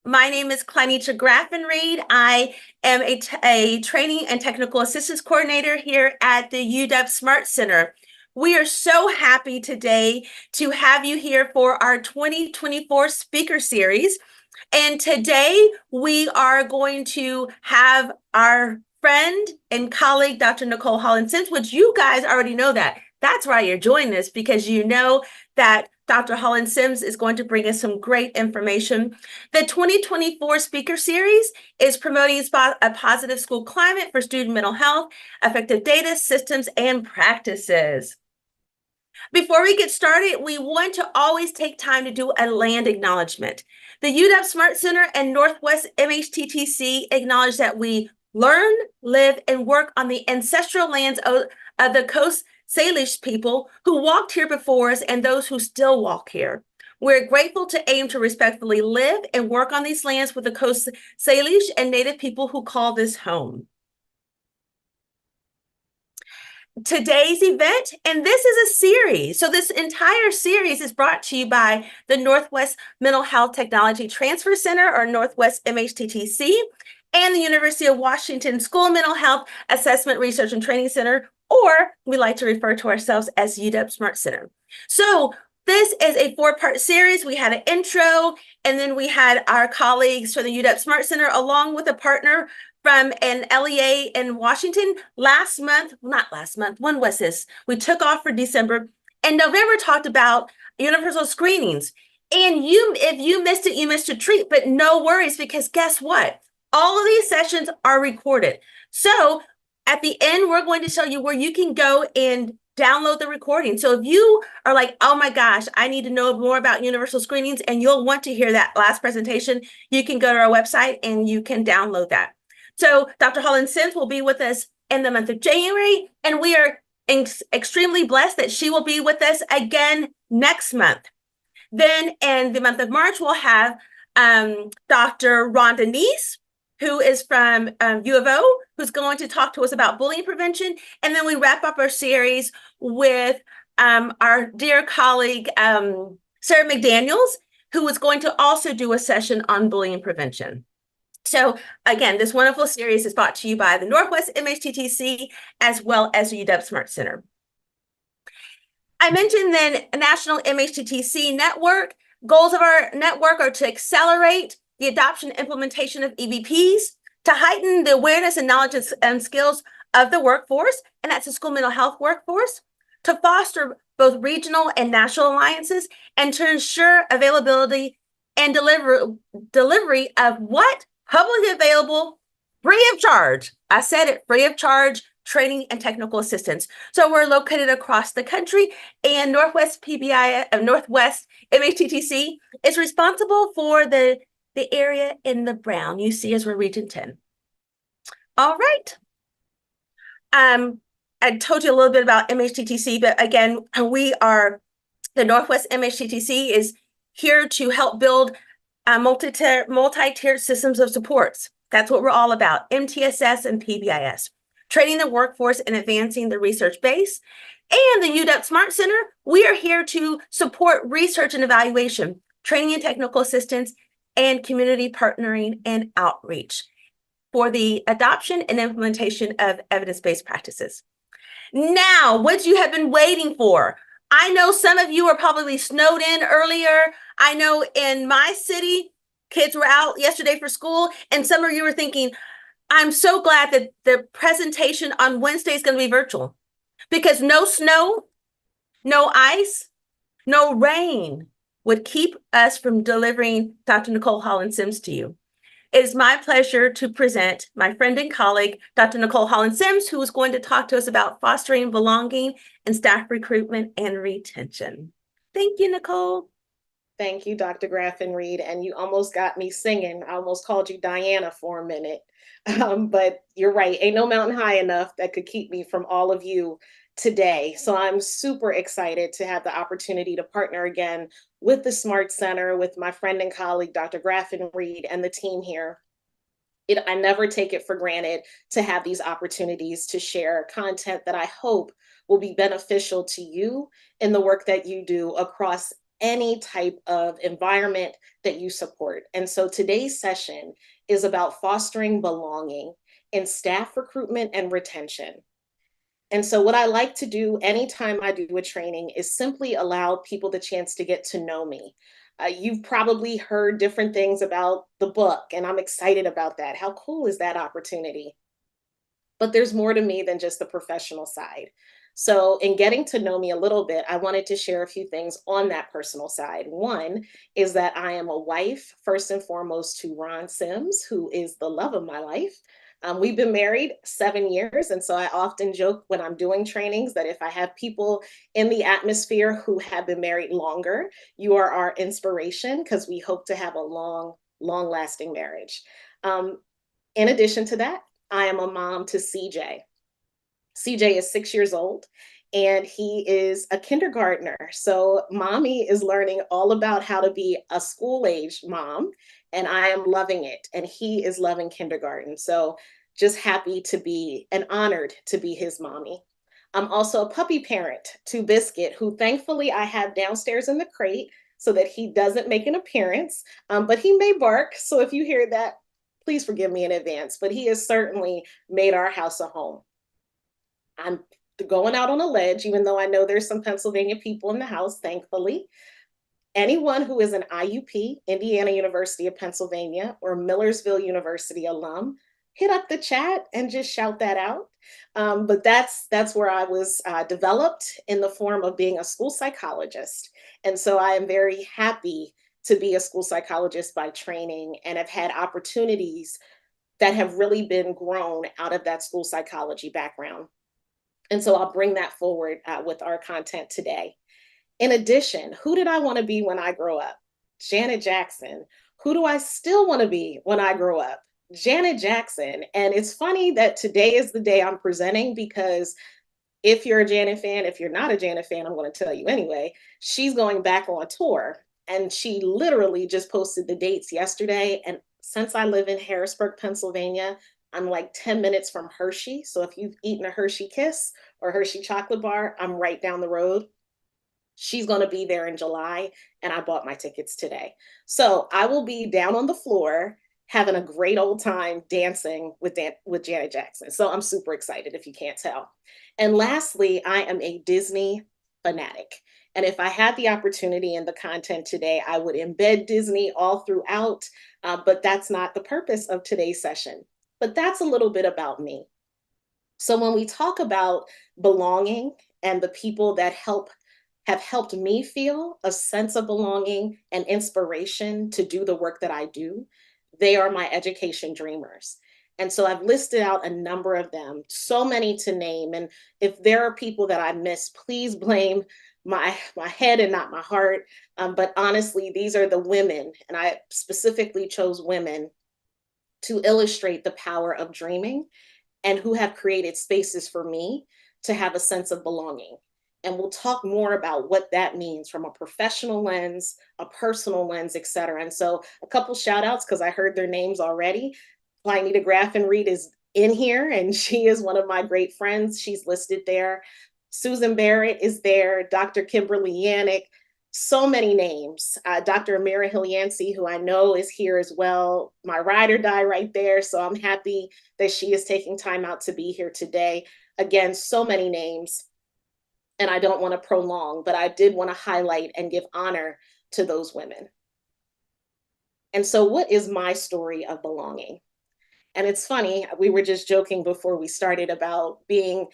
My name is Clynita Graffin Reed. I am a, a training I am a training and technical assistance coordinator here at the UW Smart Center. We are so happy today to have you here for our 2024 speaker series. And today we are going to have our friend and colleague, Dr. Nicole Holland-Sims, which you guys already know that. That's why you're joining us, because you know that Dr. Holland-Sims is going to bring us some great information. The 2024 speaker series is promoting a positive school climate for student mental health, effective data, systems, and practices. Before we get started, we want to always take time to do a land acknowledgement. The UW Smart Center and Northwest MHTTC acknowledge that we learn, live, and work on the ancestral lands of the Coast Salish people who walked here before us and those who still walk here. We're grateful to aim to respectfully live and work on these lands with the Coast Salish and Native people who call this home. Today's event, and this is a series. So this entire series is brought to you by the Northwest Mental Health Technology Transfer Center, or Northwest MHTTC, and the University of Washington School of Mental Health Assessment Research and Training Center, or we like to refer to ourselves as UW Smart Center. So this is a 4-part series. We had an intro, and then we had our colleagues from the UW Smart Center, along with a partner from an LEA in Washington not last month, when was this? We took off for December, and November talked about universal screenings. And if you missed it, you missed a treat, but no worries, because guess what? All of these sessions are recorded. So at the end, we're going to show you where you can go and download the recording. So if you are like, oh my gosh, I need to know more about universal screenings, and you'll want to hear that last presentation, you can go to our website and you can download that. So Dr. Holland-Sims will be with us in the month of January, and we are extremely blessed that she will be with us again next month. Then in the month of March, we'll have Dr. Rhonda Neese, who is from U of O, who's going to talk to us about bullying prevention. And then we wrap up our series with our dear colleague, Sarah McDaniels, who is going to also do a session on bullying prevention. So again, this wonderful series is brought to you by the Northwest MHTTC as well as the UW Smart Center. I mentioned then National MHTTC Network. Goals of our network are to accelerate the adoption and implementation of EVPs, to heighten the awareness and knowledge and skills of the workforce, and that's the school mental health workforce, to foster both regional and national alliances, and to ensure availability and delivery of what? Publicly available, free of charge. I said it, free of charge, training and technical assistance. So we're located across the country, and Northwest MHTTC is responsible for the area in the brown you see as we're Region 10. All right. I told you a little bit about MHTTC, but again, the Northwest MHTTC is here to help build multi-tiered systems of supports. That's what we're all about, MTSS and PBIS, training the workforce and advancing the research base. And the UW Smart Center, we are here to support research and evaluation, training and technical assistance, and community partnering and outreach for the adoption and implementation of evidence-based practices. Now, what you have been waiting for. I know some of you are probably snowed in earlier. I know in my city, kids were out yesterday for school, and some of you were thinking, I'm so glad that the presentation on Wednesday is going to be virtual, because no snow, no ice, no rain would keep us from delivering Dr. Nicole Holland-Sims to you. It is my pleasure to present my friend and colleague, Dr. Nicole Holland-Sims, who is going to talk to us about fostering belonging and staff recruitment and retention. Thank you, Nicole. Thank you, Dr. Graffin Reed. And you almost got me singing. I almost called you Diana for a minute. But you're right. Ain't no mountain high enough that could keep me from all of you today. So I'm super excited to have the opportunity to partner again with the Smart Center, with my friend and colleague, Dr. Graffin Reed, and the team here. I never take it for granted to have these opportunities to share content that I hope will be beneficial to you in the work that you do across any type of environment that you support. And so today's session is about fostering belonging in staff recruitment and retention. And so, what I like to do anytime I do a training is simply allow people the chance to get to know me. You've probably heard different things about the book, and I'm excited about that. How cool is that opportunity? But there's more to me than just the professional side. So, in getting to know me a little bit, I wanted to share a few things on that personal side. One is that I am a wife, first and foremost, to Ron Sims, who is the love of my life. We've been married 7 years. And so I often joke when I'm doing trainings that if I have people in the atmosphere who have been married longer, you are our inspiration because we hope to have a long lasting marriage. Um, in addition to that, I am a mom to CJ. CJ is 6 years old and he is a kindergartner. So, mommy is learning all about how to be a school age mom, and I am loving it. And he is loving kindergarten. So, just happy to be and honored to be his mommy. I'm also a puppy parent to Biscuit, who thankfully I have downstairs in the crate so that he doesn't make an appearance, but he may bark. So, if you hear that, please forgive me in advance. But he has certainly made our house a home. I'm going out on a ledge, even though I know there's some Pennsylvania people in the house, thankfully. Anyone who is an IUP, Indiana University of Pennsylvania, or Millersville University alum, hit up the chat and just shout that out. But that's where I was developed in the form of being a school psychologist. And so I am very happy to be a school psychologist by training and have had opportunities that have really been grown out of that school psychology background. And so I'll bring that forward with our content today. In addition, who did I want to be when I grow up? Janet Jackson. Who do I still want to be when I grow up? Janet Jackson. And it's funny that today is the day I'm presenting because if you're a Janet fan, if you're not a Janet fan, I'm going to tell you anyway, she's going back on tour. And she literally just posted the dates yesterday. And since I live in Harrisburg, Pennsylvania, I'm like 10 minutes from Hershey. So if you've eaten a Hershey Kiss or Hershey chocolate bar, I'm right down the road. She's going to be there in July, and I bought my tickets today. So I will be down on the floor having a great old time dancing with Janet Jackson. So I'm super excited if you can't tell. And lastly, I am a Disney fanatic. And if I had the opportunity in the content today, I would embed Disney all throughout, but that's not the purpose of today's session. But that's a little bit about me. So when we talk about belonging and the people that have helped me feel a sense of belonging and inspiration to do the work that I do, they are my education dreamers. And so I've listed out a number of them, so many to name. And if there are people that I miss, please blame my head and not my heart. But honestly, these are the women, and I specifically chose women to illustrate the power of dreaming and who have created spaces for me to have a sense of belonging. And we'll talk more about what that means from a professional lens, a personal lens, et cetera. And so a couple shout outs because I heard their names already. Pliny Graffin Reed is in here and she is one of my great friends. She's listed there. Susan Barrett is there, Dr. Kimberly Yannick, so many names. Dr. Amira Hilyansi, who I know is here as well, my ride or die right there. So I'm happy that she is taking time out to be here today. Again, so many names, and I don't want to prolong, but I did want to highlight and give honor to those women. And so, what is my story of belonging? And it's funny, we were just joking before we started about being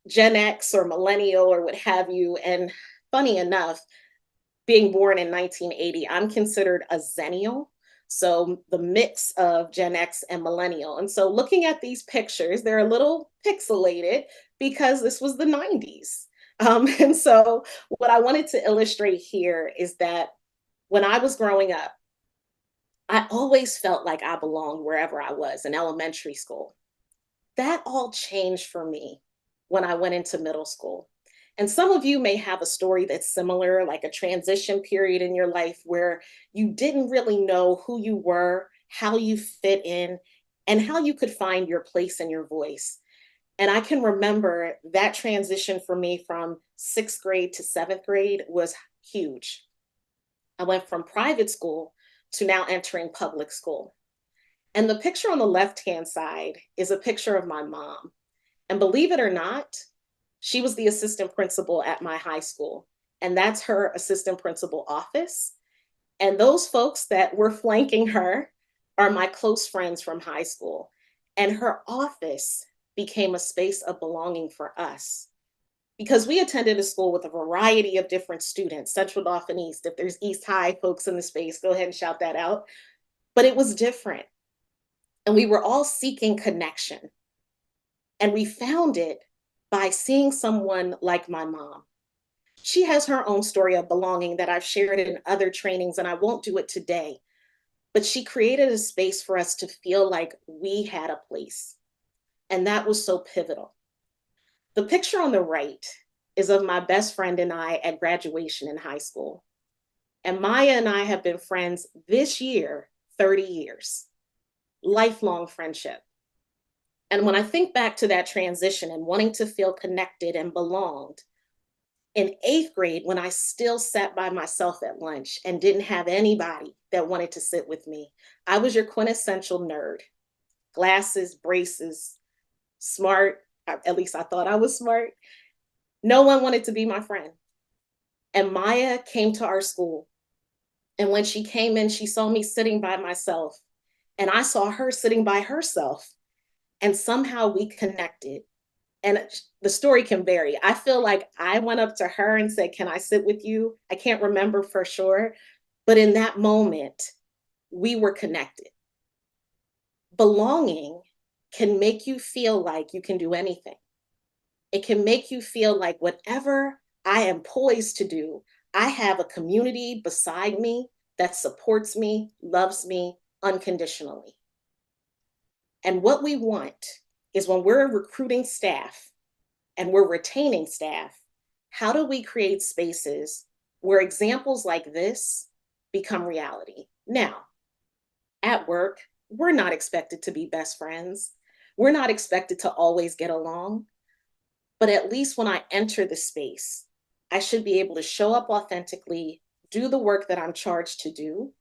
Gen X or millennial or what have you. And funny enough, being born in 1980, I'm considered a Zennial. So the mix of Gen X and millennial. And so looking at these pictures, they're a little pixelated because this was the 90s. And so what I wanted to illustrate here is that when I was growing up, I always felt like I belonged wherever I was in elementary school. That all changed for me when I went into middle school. And some of you may have a story that's similar, like a transition period in your life where you didn't really know who you were, how you fit in, and how you could find your place and your voice. And I can remember that transition for me from sixth grade to seventh grade was huge. I went from private school to now entering public school. And the picture on the left-hand side is a picture of my mom. And believe it or not, she was the assistant principal at my high school. And that's her assistant principal office. And those folks that were flanking her are my close friends from high school. And her office became a space of belonging for us because we attended a school with a variety of different students, Central Dauphin East. If there's East High folks in the space, go ahead and shout that out. But it was different. And we were all seeking connection. And we found it by seeing someone like my mom. She has her own story of belonging that I've shared in other trainings, and I won't do it today. But she created a space for us to feel like we had a place. And that was so pivotal. The picture on the right is of my best friend and I at graduation in high school. And Maya and I have been friends this year, 30 years, lifelong friendship. And when I think back to that transition and wanting to feel connected and belonged, in eighth grade, when I still sat by myself at lunch and didn't have anybody that wanted to sit with me, I was your quintessential nerd. Glasses, braces, smart. At least I thought I was smart. No one wanted to be my friend. And Maya came to our school. And when she came in, she saw me sitting by myself. And I saw her sitting by herself. And somehow we connected. And the story can vary. I feel like I went up to her and said, "Can I sit with you?" I can't remember for sure. But in that moment, we were connected. Belonging can make you feel like you can do anything. It can make you feel like whatever I am poised to do, I have a community beside me that supports me, loves me unconditionally. And what we want is when we're recruiting staff and we're retaining staff, how do we create spaces where examples like this become reality? Now, at work, we're not expected to be best friends. We're not expected to always get along. But at least when I enter the space, I should be able to show up authentically, do the work that I'm charged to do,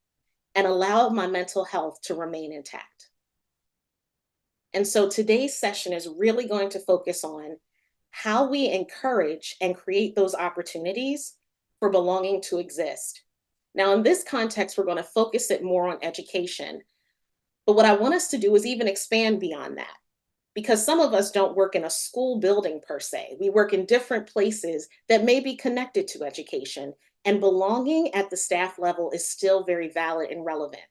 and allow my mental health to remain intact. And so today's session is really going to focus on how we encourage and create those opportunities for belonging to exist. Now, in this context, we're going to focus it more on education. But what I want us to do is even expand beyond that, because some of us don't work in a school building per se. We work in different places that may be connected to education, and belonging at the staff level is still very valid and relevant.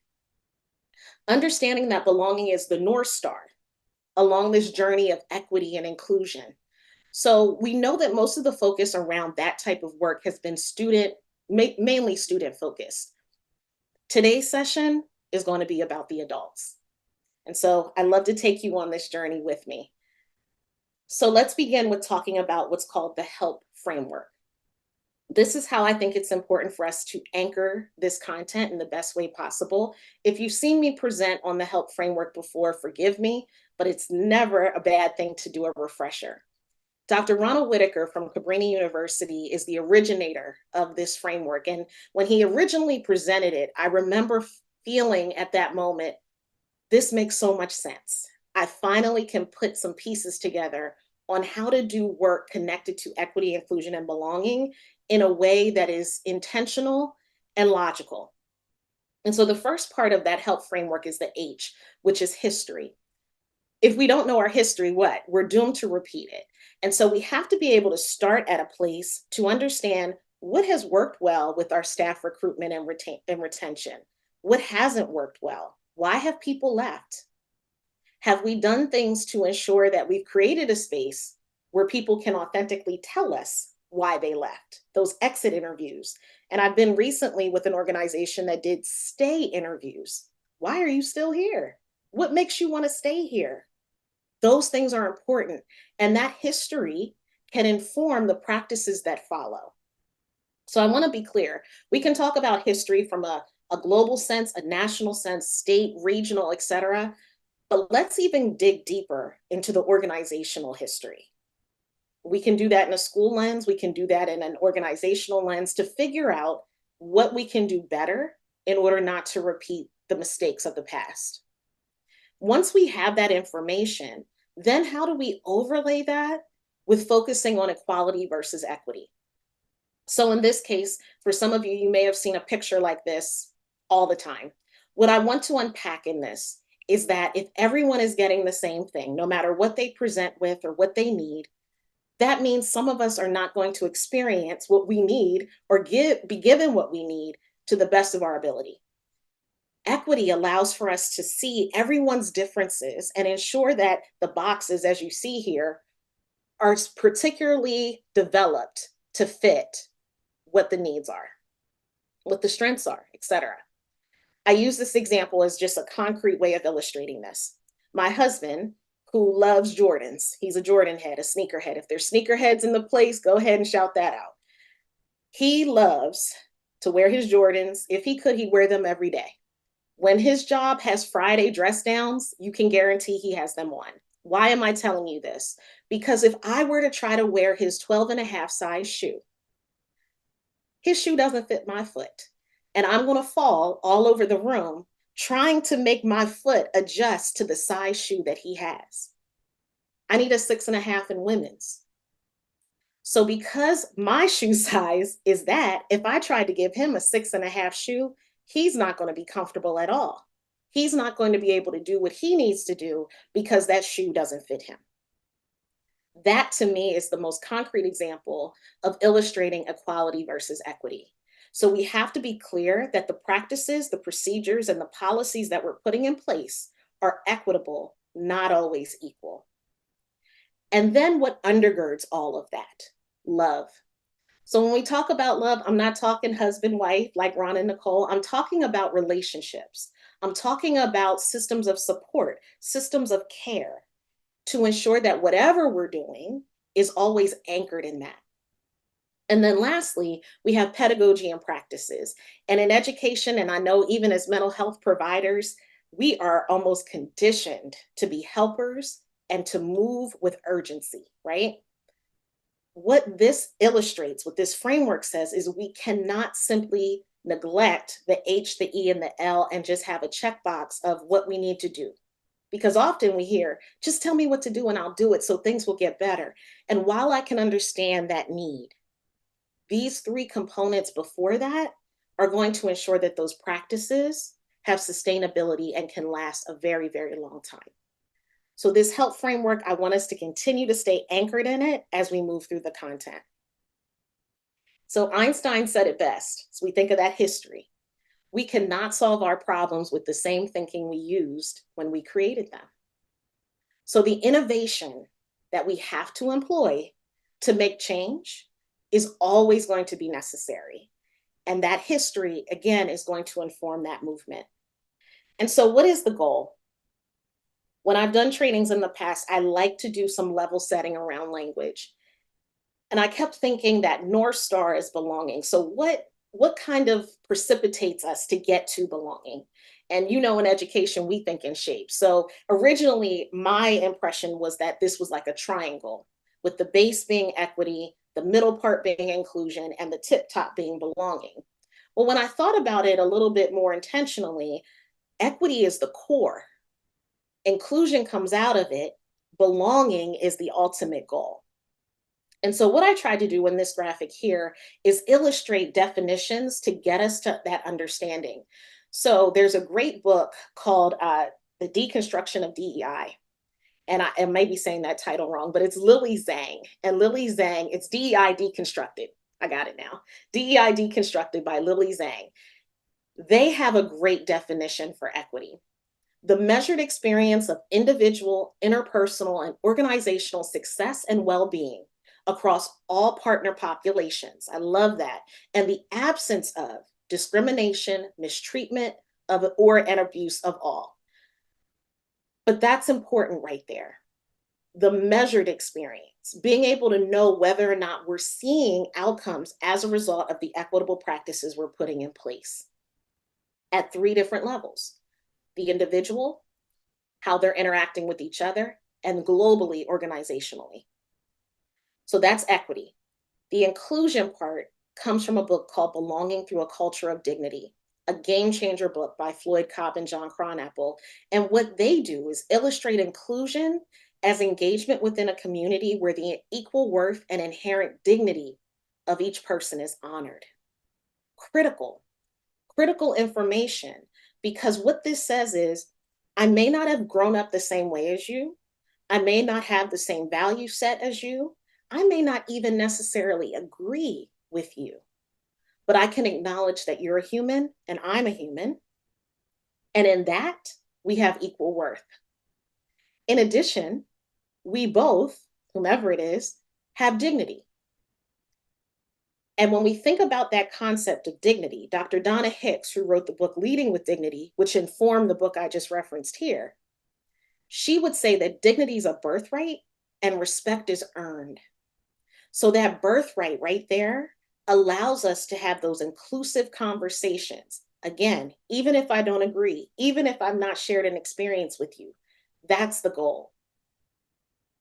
Understanding that belonging is the North Star along this journey of equity and inclusion. So we know that most of the focus around that type of work has been mainly student focused. Today's session is going to be about the adults. And so I'd love to take you on this journey with me. So let's begin with talking about what's called the HELP framework. This is how I think it's important for us to anchor this content in the best way possible. If you've seen me present on the HELP framework before, forgive me, but it's never a bad thing to do a refresher. Dr. Ronald Whitaker from Cabrini University is the originator of this framework. And when he originally presented it, I remember feeling at that moment, this makes so much sense. I finally can put some pieces together on how to do work connected to equity, inclusion, and belonging in a way that is intentional and logical. And so the first part of that HELP framework is the H, which is history. If we don't know our history, what? We're doomed to repeat it. And so we have to be able to start at a place to understand what has worked well with our staff recruitment and retention. What hasn't worked well? Why have people left? Have we done things to ensure that we've created a space where people can authentically tell us why they left? Those exit interviews. And I've been recently with an organization that did stay interviews. Why are you still here? What makes you want to stay here? Those things are important. And that history can inform the practices that follow. So I want to be clear. We can talk about history from a global sense, a national sense, state, regional, et cetera. But let's even dig deeper into the organizational history. We can do that in a school lens. We can do that in an organizational lens to figure out what we can do better in order not to repeat the mistakes of the past. Once we have that information, then how do we overlay that with focusing on equality versus equity? So in this case, for some of you, you may have seen a picture like this all the time. What I want to unpack in this is that if everyone is getting the same thing, no matter what they present with or what they need, that means some of us are not going to experience what we need or be given what we need to the best of our ability. Equity allows for us to see everyone's differences and ensure that the boxes, as you see here, are particularly developed to fit what the needs are, what the strengths are, etc. I use this example as just a concrete way of illustrating this. My husband, who loves Jordans, he's a Jordan head, a sneakerhead. If there's sneakerheads in the place, go ahead and shout that out. He loves to wear his Jordans. If he could, he'd wear them every day. When his job has Friday dress downs, you can guarantee he has them on. Why am I telling you this? Because if I were to try to wear his 12 and a half size shoe, his shoe doesn't fit my foot. And I'm going to fall all over the room trying to make my foot adjust to the size shoe that he has. I need a 6.5 in women's. So because my shoe size is that, if I tried to give him a 6.5 shoe, he's not going to be comfortable at all. He's not going to be able to do what he needs to do because that shoe doesn't fit him. That to me is the most concrete example of illustrating equality versus equity. So we have to be clear that the practices, the procedures, and the policies that we're putting in place are equitable, not always equal. And then what undergirds all of that? Love. So when we talk about love, I'm not talking husband, wife, like Ron and Nicole. I'm talking about relationships. I'm talking about systems of support, systems of care to ensure that whatever we're doing is always anchored in that. And then lastly, we have pedagogy and practices. And in education, and I know even as mental health providers, we are almost conditioned to be helpers and to move with urgency, right? What this illustrates, what this framework says, is we cannot simply neglect the H, the E, and the L and just have a checkbox of what we need to do. Because often we hear, just tell me what to do and I'll do it so things will get better. And while I can understand that need, these three components before that are going to ensure that those practices have sustainability and can last a very, very long time. So this health framework, I want us to continue to stay anchored in it as we move through the content. So Einstein said it best. So we think of that history. We cannot solve our problems with the same thinking we used when we created them. So the innovation that we have to employ to make change is always going to be necessary. And that history, again, is going to inform that movement. And so what is the goal? When I've done trainings in the past, I like to do some level setting around language. And I kept thinking that North Star is belonging. So what kind of precipitates us to get to belonging? And you know, in education, we think in shapes. So originally, my impression was that this was like a triangle, with the base being equity, the middle part being inclusion, and the tip top being belonging. Well, when I thought about it a little bit more intentionally, equity is the core. Inclusion comes out of it. Belonging is the ultimate goal. And so what I tried to do in this graphic here is illustrate definitions to get us to that understanding. So there's a great book called The Deconstruction of DEI. And I may be saying that title wrong, but it's Lily Zhang. And Lily Zhang, it's DEI Deconstructed. I got it now. DEI Deconstructed by Lily Zhang. They have a great definition for equity. The measured experience of individual, interpersonal, and organizational success and well-being across all partner populations. I love that. And the absence of discrimination, mistreatment of or an abuse of all. But that's important right there. The measured experience, being able to know whether or not we're seeing outcomes as a result of the equitable practices we're putting in place at 3 different levels: the individual, how they're interacting with each other, and globally, organizationally. So that's equity. The inclusion part comes from a book called Belonging Through a Culture of Dignity, a game changer book by Floyd Cobb and John Cronapple. And what they do is illustrate inclusion as engagement within a community where the equal worth and inherent dignity of each person is honored. Critical, critical information, because what this says is, I may not have grown up the same way as you. I may not have the same value set as you. I may not even necessarily agree with you, but I can acknowledge that you're a human and I'm a human. And in that, we have equal worth. In addition, we both, whomever it is, have dignity. And when we think about that concept of dignity, Dr. Donna Hicks, who wrote the book Leading with Dignity, which informed the book I just referenced here, she would say that dignity is a birthright and respect is earned. So that birthright right there allows us to have those inclusive conversations. Again, even if I don't agree, even if I've not shared an experience with you, that's the goal.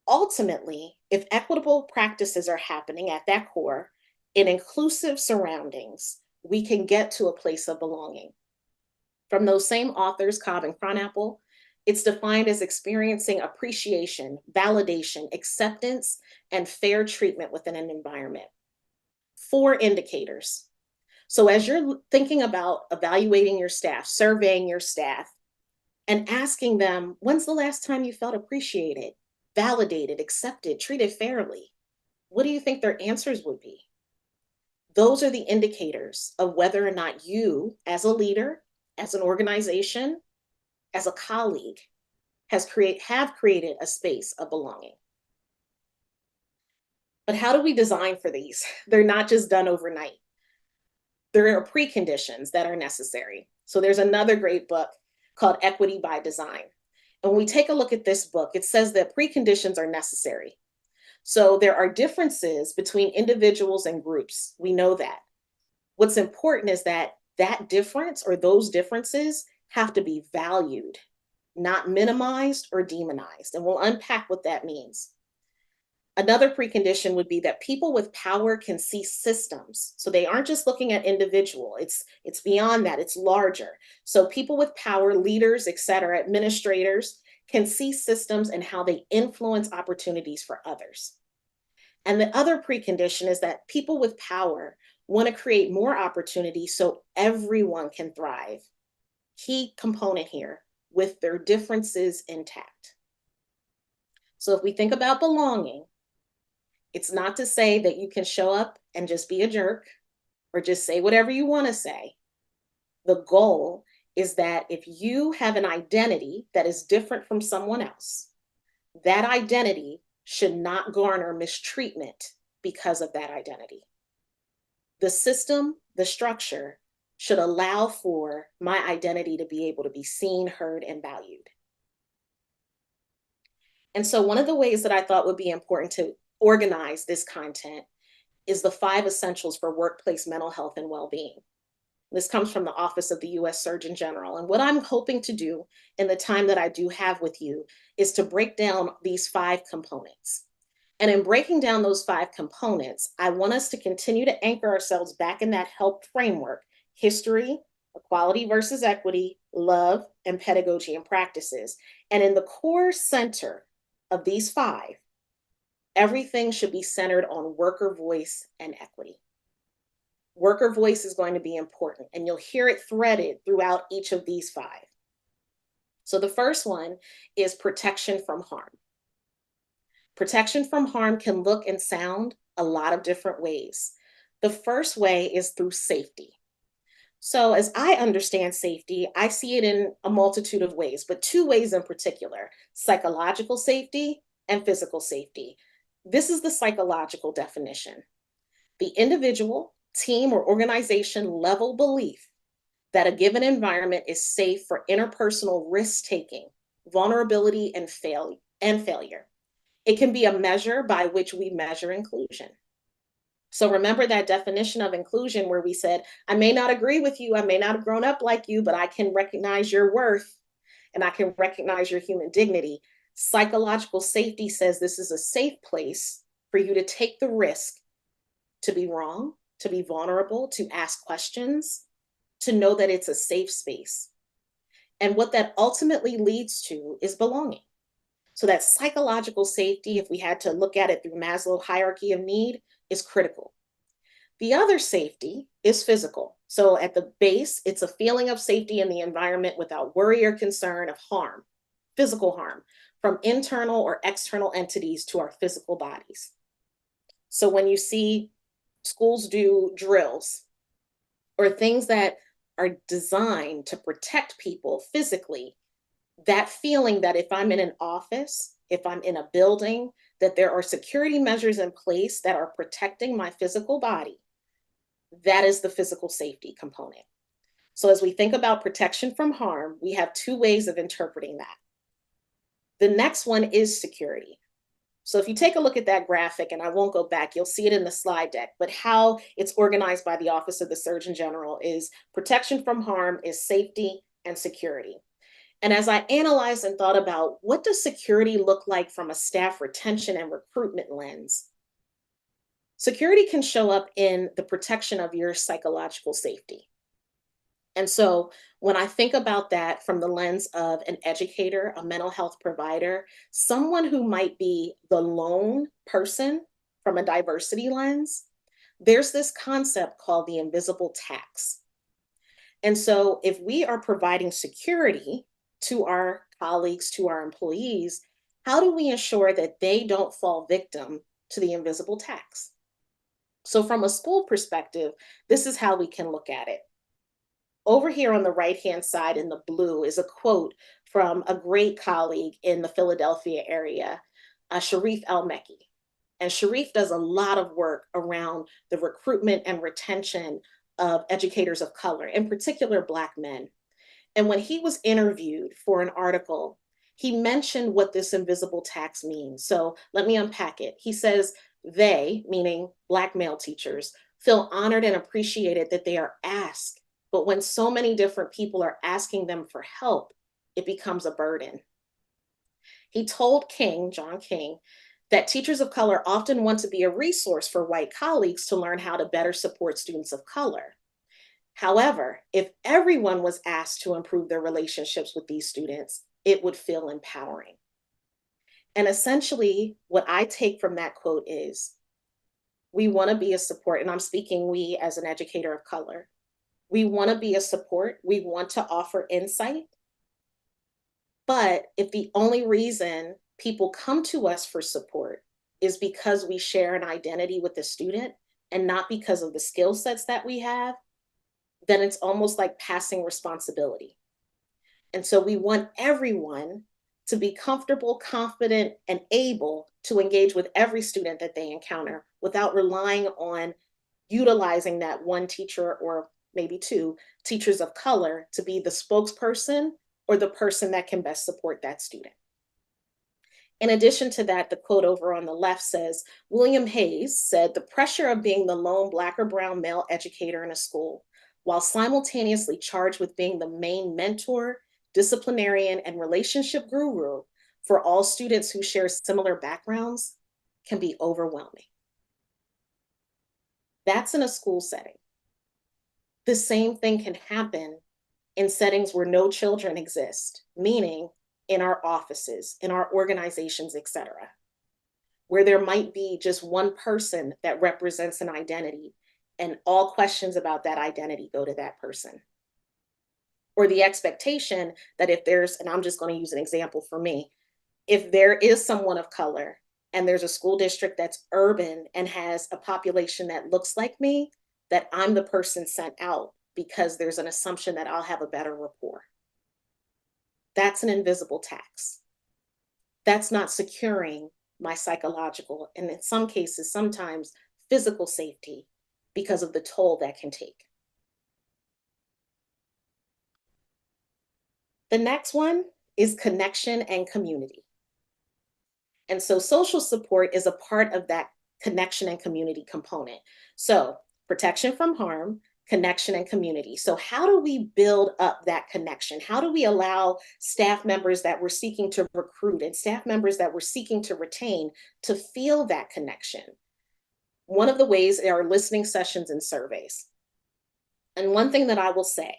Ultimately, if equitable practices are happening at that core in inclusive surroundings, we can get to a place of belonging. From those same authors, Cobb and Cronapple, it's defined as experiencing appreciation, validation, acceptance, and fair treatment within an environment. 4 indicators. So as you're thinking about evaluating your staff, surveying your staff, and asking them, when's the last time you felt appreciated, validated, accepted, treated fairly? What do you think their answers would be? Those are the indicators of whether or not you, as a leader, as an organization, as a colleague, have created a space of belonging. But how do we design for these? They're not just done overnight. There are preconditions that are necessary. So there's another great book called Equity by Design. And when we take a look at this book, it says that preconditions are necessary. So there are differences between individuals and groups. We know that. What's important is that that difference or those differences have to be valued, not minimized or demonized. And we'll unpack what that means. Another precondition would be that people with power can see systems. So they aren't just looking at individual. It's beyond that. It's larger. So people with power, leaders, et cetera, administrators can see systems and how they influence opportunities for others. And the other precondition is that people with power want to create more opportunities so everyone can thrive. Key component here, with their differences intact. So if we think about belonging, it's not to say that you can show up and just be a jerk or just say whatever you want to say. The goal is that if you have an identity that is different from someone else, that identity should not garner mistreatment because of that identity. The system, the structure, should allow for my identity to be able to be seen, heard, and valued. And so one of the ways that I thought would be important to organize this content is the 5 essentials for workplace mental health and well-being. This comes from the Office of the U.S. Surgeon General. And what I'm hoping to do in the time that I do have with you is to break down these 5 components. And in breaking down those 5 components, I want us to continue to anchor ourselves back in that HELP framework: history, equality versus equity, love, and pedagogy and practices. And in the core center of these 5, everything should be centered on worker voice and equity. Worker voice is going to be important, and you'll hear it threaded throughout each of these 5. So the first one is protection from harm. Protection from harm can look and sound a lot of different ways. The first way is through safety. So as I understand safety, I see it in a multitude of ways, but 2 ways in particular: psychological safety and physical safety. This is the psychological definition. The individual, team, or organization level belief that a given environment is safe for interpersonal risk-taking, vulnerability, and failure. It can be a measure by which we measure inclusion. So remember that definition of inclusion where we said, I may not agree with you, I may not have grown up like you, but I can recognize your worth and I can recognize your human dignity. Psychological safety says this is a safe place for you to take the risk to be wrong, to be vulnerable, to ask questions, to know that it's a safe space. And what that ultimately leads to is belonging. So that psychological safety, if we had to look at it through Maslow's hierarchy of need, is critical. The other safety is physical. So at the base, it's a feeling of safety in the environment without worry or concern of harm, physical harm, from internal or external entities to our physical bodies. So when you see schools do drills or things that are designed to protect people physically, that feeling that if I'm in an office, if I'm in a building, that there are security measures in place that are protecting my physical body, that is the physical safety component. So as we think about protection from harm, we have two ways of interpreting that. The next one is security. So if you take a look at that graphic, and I won't go back, you'll see it in the slide deck, but how it's organized by the Office of the Surgeon General is protection from harm is safety and security. And as I analyzed and thought about what does security look like from a staff retention and recruitment lens, security can show up in the protection of your psychological safety. And so when I think about that from the lens of an educator, a mental health provider, someone who might be the lone person from a diversity lens, there's this concept called the invisible tax. And so if we are providing security to our colleagues, to our employees, how do we ensure that they don't fall victim to the invisible tax? So from a school perspective, this is how we can look at it. Over here on the right-hand side in the blue is a quote from a great colleague in the Philadelphia area, Sharif El-Mekki. And Sharif does a lot of work around the recruitment and retention of educators of color, in particular Black men. And when he was interviewed for an article, he mentioned what this invisible tax means. So let me unpack it. He says, they, meaning Black male teachers, feel honored and appreciated that they are asked. But when so many different people are asking them for help, it becomes a burden. He told King, John King, that teachers of color often want to be a resource for white colleagues to learn how to better support students of color. However, if everyone was asked to improve their relationships with these students, it would feel empowering. And essentially, what I take from that quote is we want to be a support, and I'm speaking we as an educator of color. We want to be a support. We want to offer insight. But if the only reason people come to us for support is because we share an identity with the student and not because of the skill sets that we have, then it's almost like passing responsibility. And so we want everyone to be comfortable, confident, and able to engage with every student that they encounter without relying on utilizing that one teacher or maybe two teachers of color to be the spokesperson or the person that can best support that student. In addition to that, the quote over on the left says, William Hayes said, the pressure of being the lone Black or brown male educator in a school, while simultaneously charged with being the main mentor, disciplinarian, and relationship guru for all students who share similar backgrounds, can be overwhelming. That's in a school setting. The same thing can happen in settings where no children exist, meaning in our offices, in our organizations, etc., where there might be just one person that represents an identity and all questions about that identity go to that person. Or the expectation that if there's, and I'm just going to use an example for me, if there is someone of color and there's a school district that's urban and has a population that looks like me, that I'm the person sent out because there's an assumption that I'll have a better rapport. That's an invisible tax. That's not securing my psychological, and in some cases, sometimes physical safety because of the toll that can take. The next one is connection and community. And so social support is a part of that connection and community component. So protection from harm, connection and community. So how do we build up that connection? How do we allow staff members that we're seeking to recruit and staff members that we're seeking to retain to feel that connection? One of the ways are listening sessions and surveys. And one thing that I will say,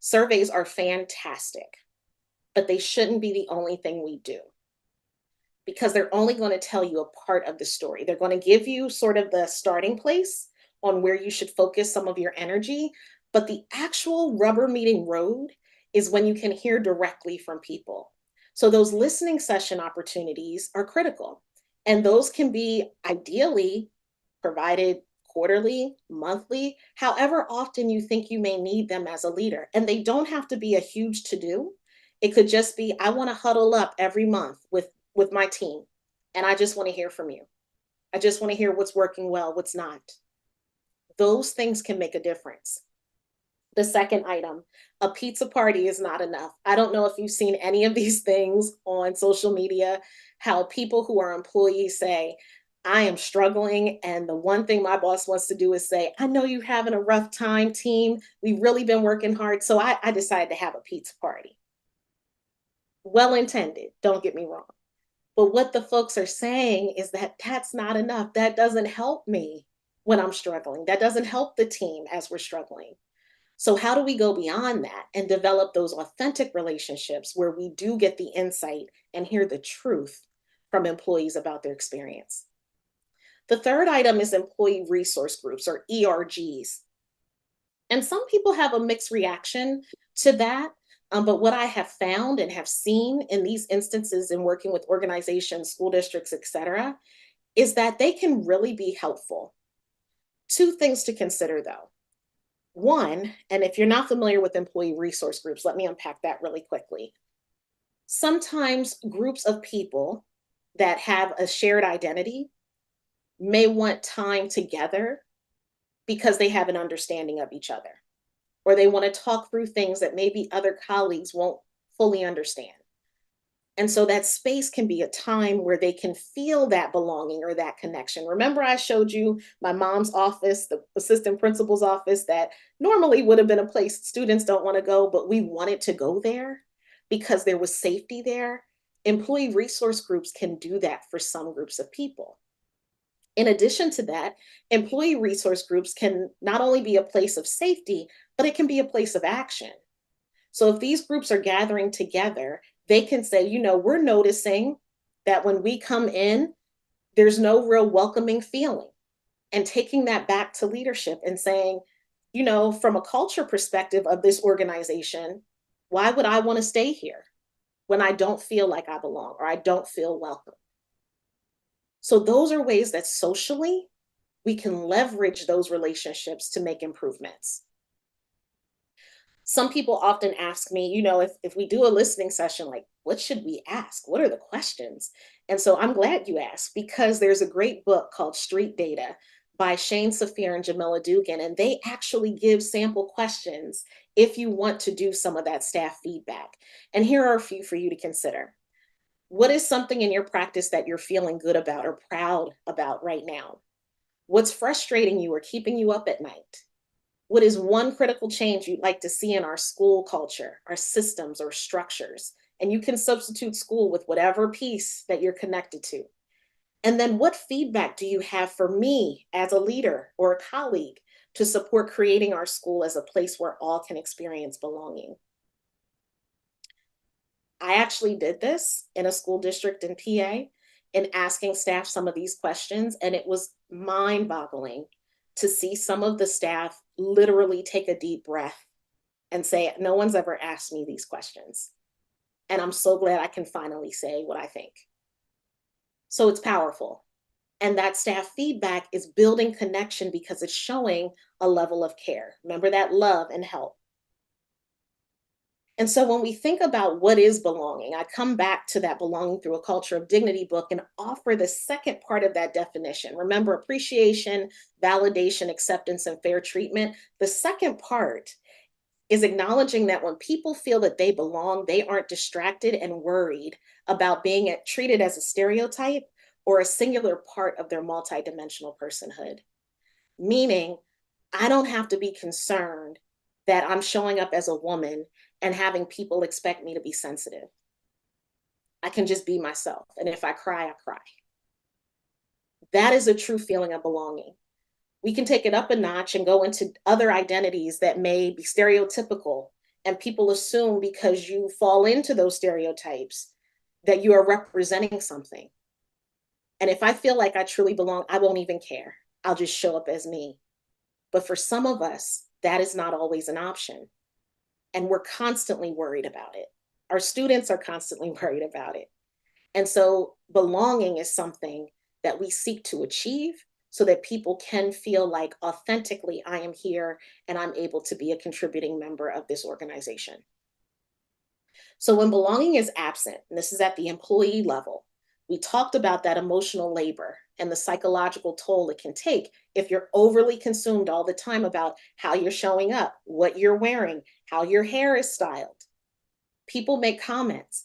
surveys are fantastic, but they shouldn't be the only thing we do because they're only going to tell you a part of the story. They're going to give you sort of the starting place on where you should focus some of your energy, but the actual rubber meeting road is when you can hear directly from people. So those listening session opportunities are critical. And those can be ideally provided quarterly, monthly, however often you think you may need them as a leader. And they don't have to be a huge to do. It could just be, I want to huddle up every month with my team. And I just want to hear from you. I just want to hear what's working well, what's not. Those things can make a difference. The second item, a pizza party is not enough. I don't know if you've seen any of these things on social media, how people who are employees say, I am struggling. And the one thing my boss wants to do is say, I know you're having a rough time, team. We've really been working hard. So I decided to have a pizza party. Well intended, don't get me wrong. But what the folks are saying is that that's not enough. That doesn't help me when I'm struggling. That doesn't help the team as we're struggling. So, how do we go beyond that and develop those authentic relationships where we do get the insight and hear the truth from employees about their experience? The third item is employee resource groups or ERGs. And some people have a mixed reaction to that. But what I have found and have seen in these instances in working with organizations, school districts, et cetera, is that they can really be helpful. Two things to consider though. One, and if you're not familiar with employee resource groups, let me unpack that really quickly. Sometimes groups of people that have a shared identity may want time together because they have an understanding of each other, or they want to talk through things that maybe other colleagues won't fully understand. And so that space can be a time where they can feel that belonging or that connection. Remember, I showed you my mom's office, the assistant principal's office, that normally would have been a place students don't want to go, but we wanted to go there because there was safety there. Employee resource groups can do that for some groups of people. In addition to that, employee resource groups can not only be a place of safety, but it can be a place of action. So if these groups are gathering together, they can say, we're noticing that when we come in, there's no real welcoming feeling. And taking that back to leadership and saying, from a culture perspective of this organization, why would I want to stay here when I don't feel like I belong or I don't feel welcome? So those are ways that socially we can leverage those relationships to make improvements. Some people often ask me, if we do a listening session, like, what should we ask? What are the questions? And so I'm glad you asked because there's a great book called Street Data by Shane Saphir and Jamila Dugan, and they actually give sample questions if you want to do some of that staff feedback. And here are a few for you to consider. What is something in your practice that you're feeling good about or proud about right now? What's frustrating you or keeping you up at night? What is one critical change you'd like to see in our school culture, our systems or structures? And you can substitute school with whatever piece that you're connected to. And then what feedback do you have for me as a leader or a colleague to support creating our school as a place where all can experience belonging? I actually did this in a school district in PA in asking staff some of these questions, and it was mind-boggling to see some of the staff literally take a deep breath and say, no one's ever asked me these questions. And I'm so glad I can finally say what I think. So it's powerful. And that staff feedback is building connection because it's showing a level of care. Remember that love and help. And so when we think about what is belonging, I come back to that Belonging Through a Culture of Dignity book and offer the second part of that definition. Remember, appreciation, validation, acceptance, and fair treatment. The second part is acknowledging that when people feel that they belong, they aren't distracted and worried about being treated as a stereotype or a singular part of their multidimensional personhood. Meaning, I don't have to be concerned that I'm showing up as a woman and having people expect me to be sensitive. I can just be myself. And if I cry, I cry. That is a true feeling of belonging. We can take it up a notch and go into other identities that may be stereotypical. And people assume because you fall into those stereotypes that you are representing something. And if I feel like I truly belong, I won't even care. I'll just show up as me. But for some of us, that is not always an option. And we're constantly worried about it. Our students are constantly worried about it. And so belonging is something that we seek to achieve so that people can feel like authentically I am here and I'm able to be a contributing member of this organization. So when belonging is absent, and this is at the employee level, we talked about that emotional labor and the psychological toll it can take if you're overly consumed all the time about how you're showing up, what you're wearing, how your hair is styled. People make comments.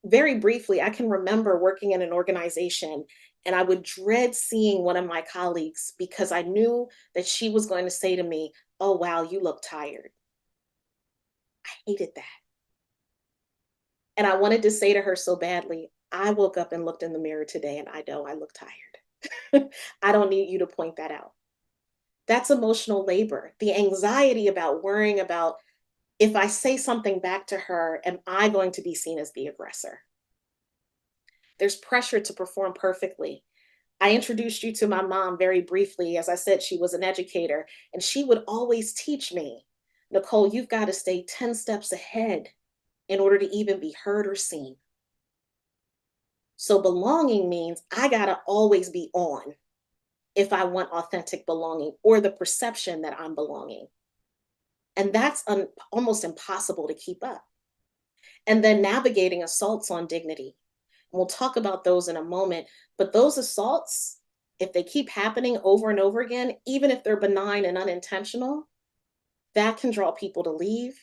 Very briefly, I can remember working in an organization and I would dread seeing one of my colleagues because I knew that she was going to say to me, "Oh, wow, you look tired." I hated that. And I wanted to say to her so badly, "I woke up and looked in the mirror today and I know I look tired." I don't need you to point that out. That's emotional labor. The anxiety about worrying about if I say something back to her, am I going to be seen as the aggressor? There's pressure to perform perfectly. I introduced you to my mom very briefly. As I said, she was an educator, and she would always teach me, Nicole, you've got to stay 10 steps ahead in order to even be heard or seen. So belonging means I got to always be on if I want authentic belonging or the perception that I'm belonging. And that's almost impossible to keep up. And then navigating assaults on dignity. And we'll talk about those in a moment. But those assaults, if they keep happening over and over again, even if they're benign and unintentional, that can draw people to leave.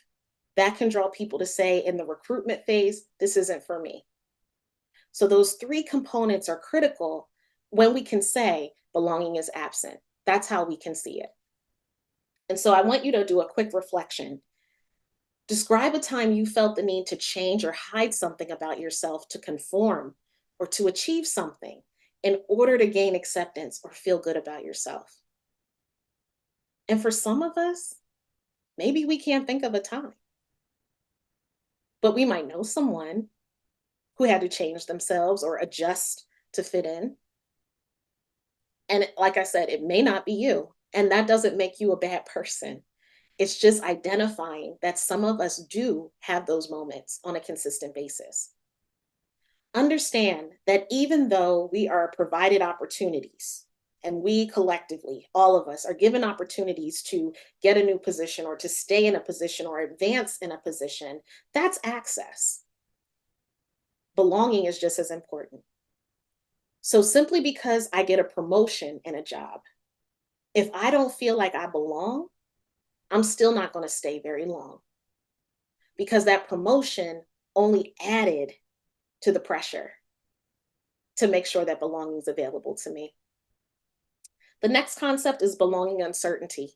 That can draw people to say in the recruitment phase, this isn't for me. So those three components are critical when we can say belonging is absent. That's how we can see it. And so I want you to do a quick reflection. Describe a time you felt the need to change or hide something about yourself to conform or to achieve something in order to gain acceptance or feel good about yourself. And for some of us, maybe we can't think of a time, but we might know someone who had to change themselves or adjust to fit in. And like I said, it may not be you, and that doesn't make you a bad person. It's just identifying that some of us do have those moments on a consistent basis. Understand that even though we are provided opportunities, and we collectively, all of us, are given opportunities to get a new position or to stay in a position or advance in a position, that's access. Belonging is just as important. So simply because I get a promotion in a job, if I don't feel like I belong, I'm still not going to stay very long because that promotion only added to the pressure to make sure that belonging is available to me. The next concept is belonging uncertainty.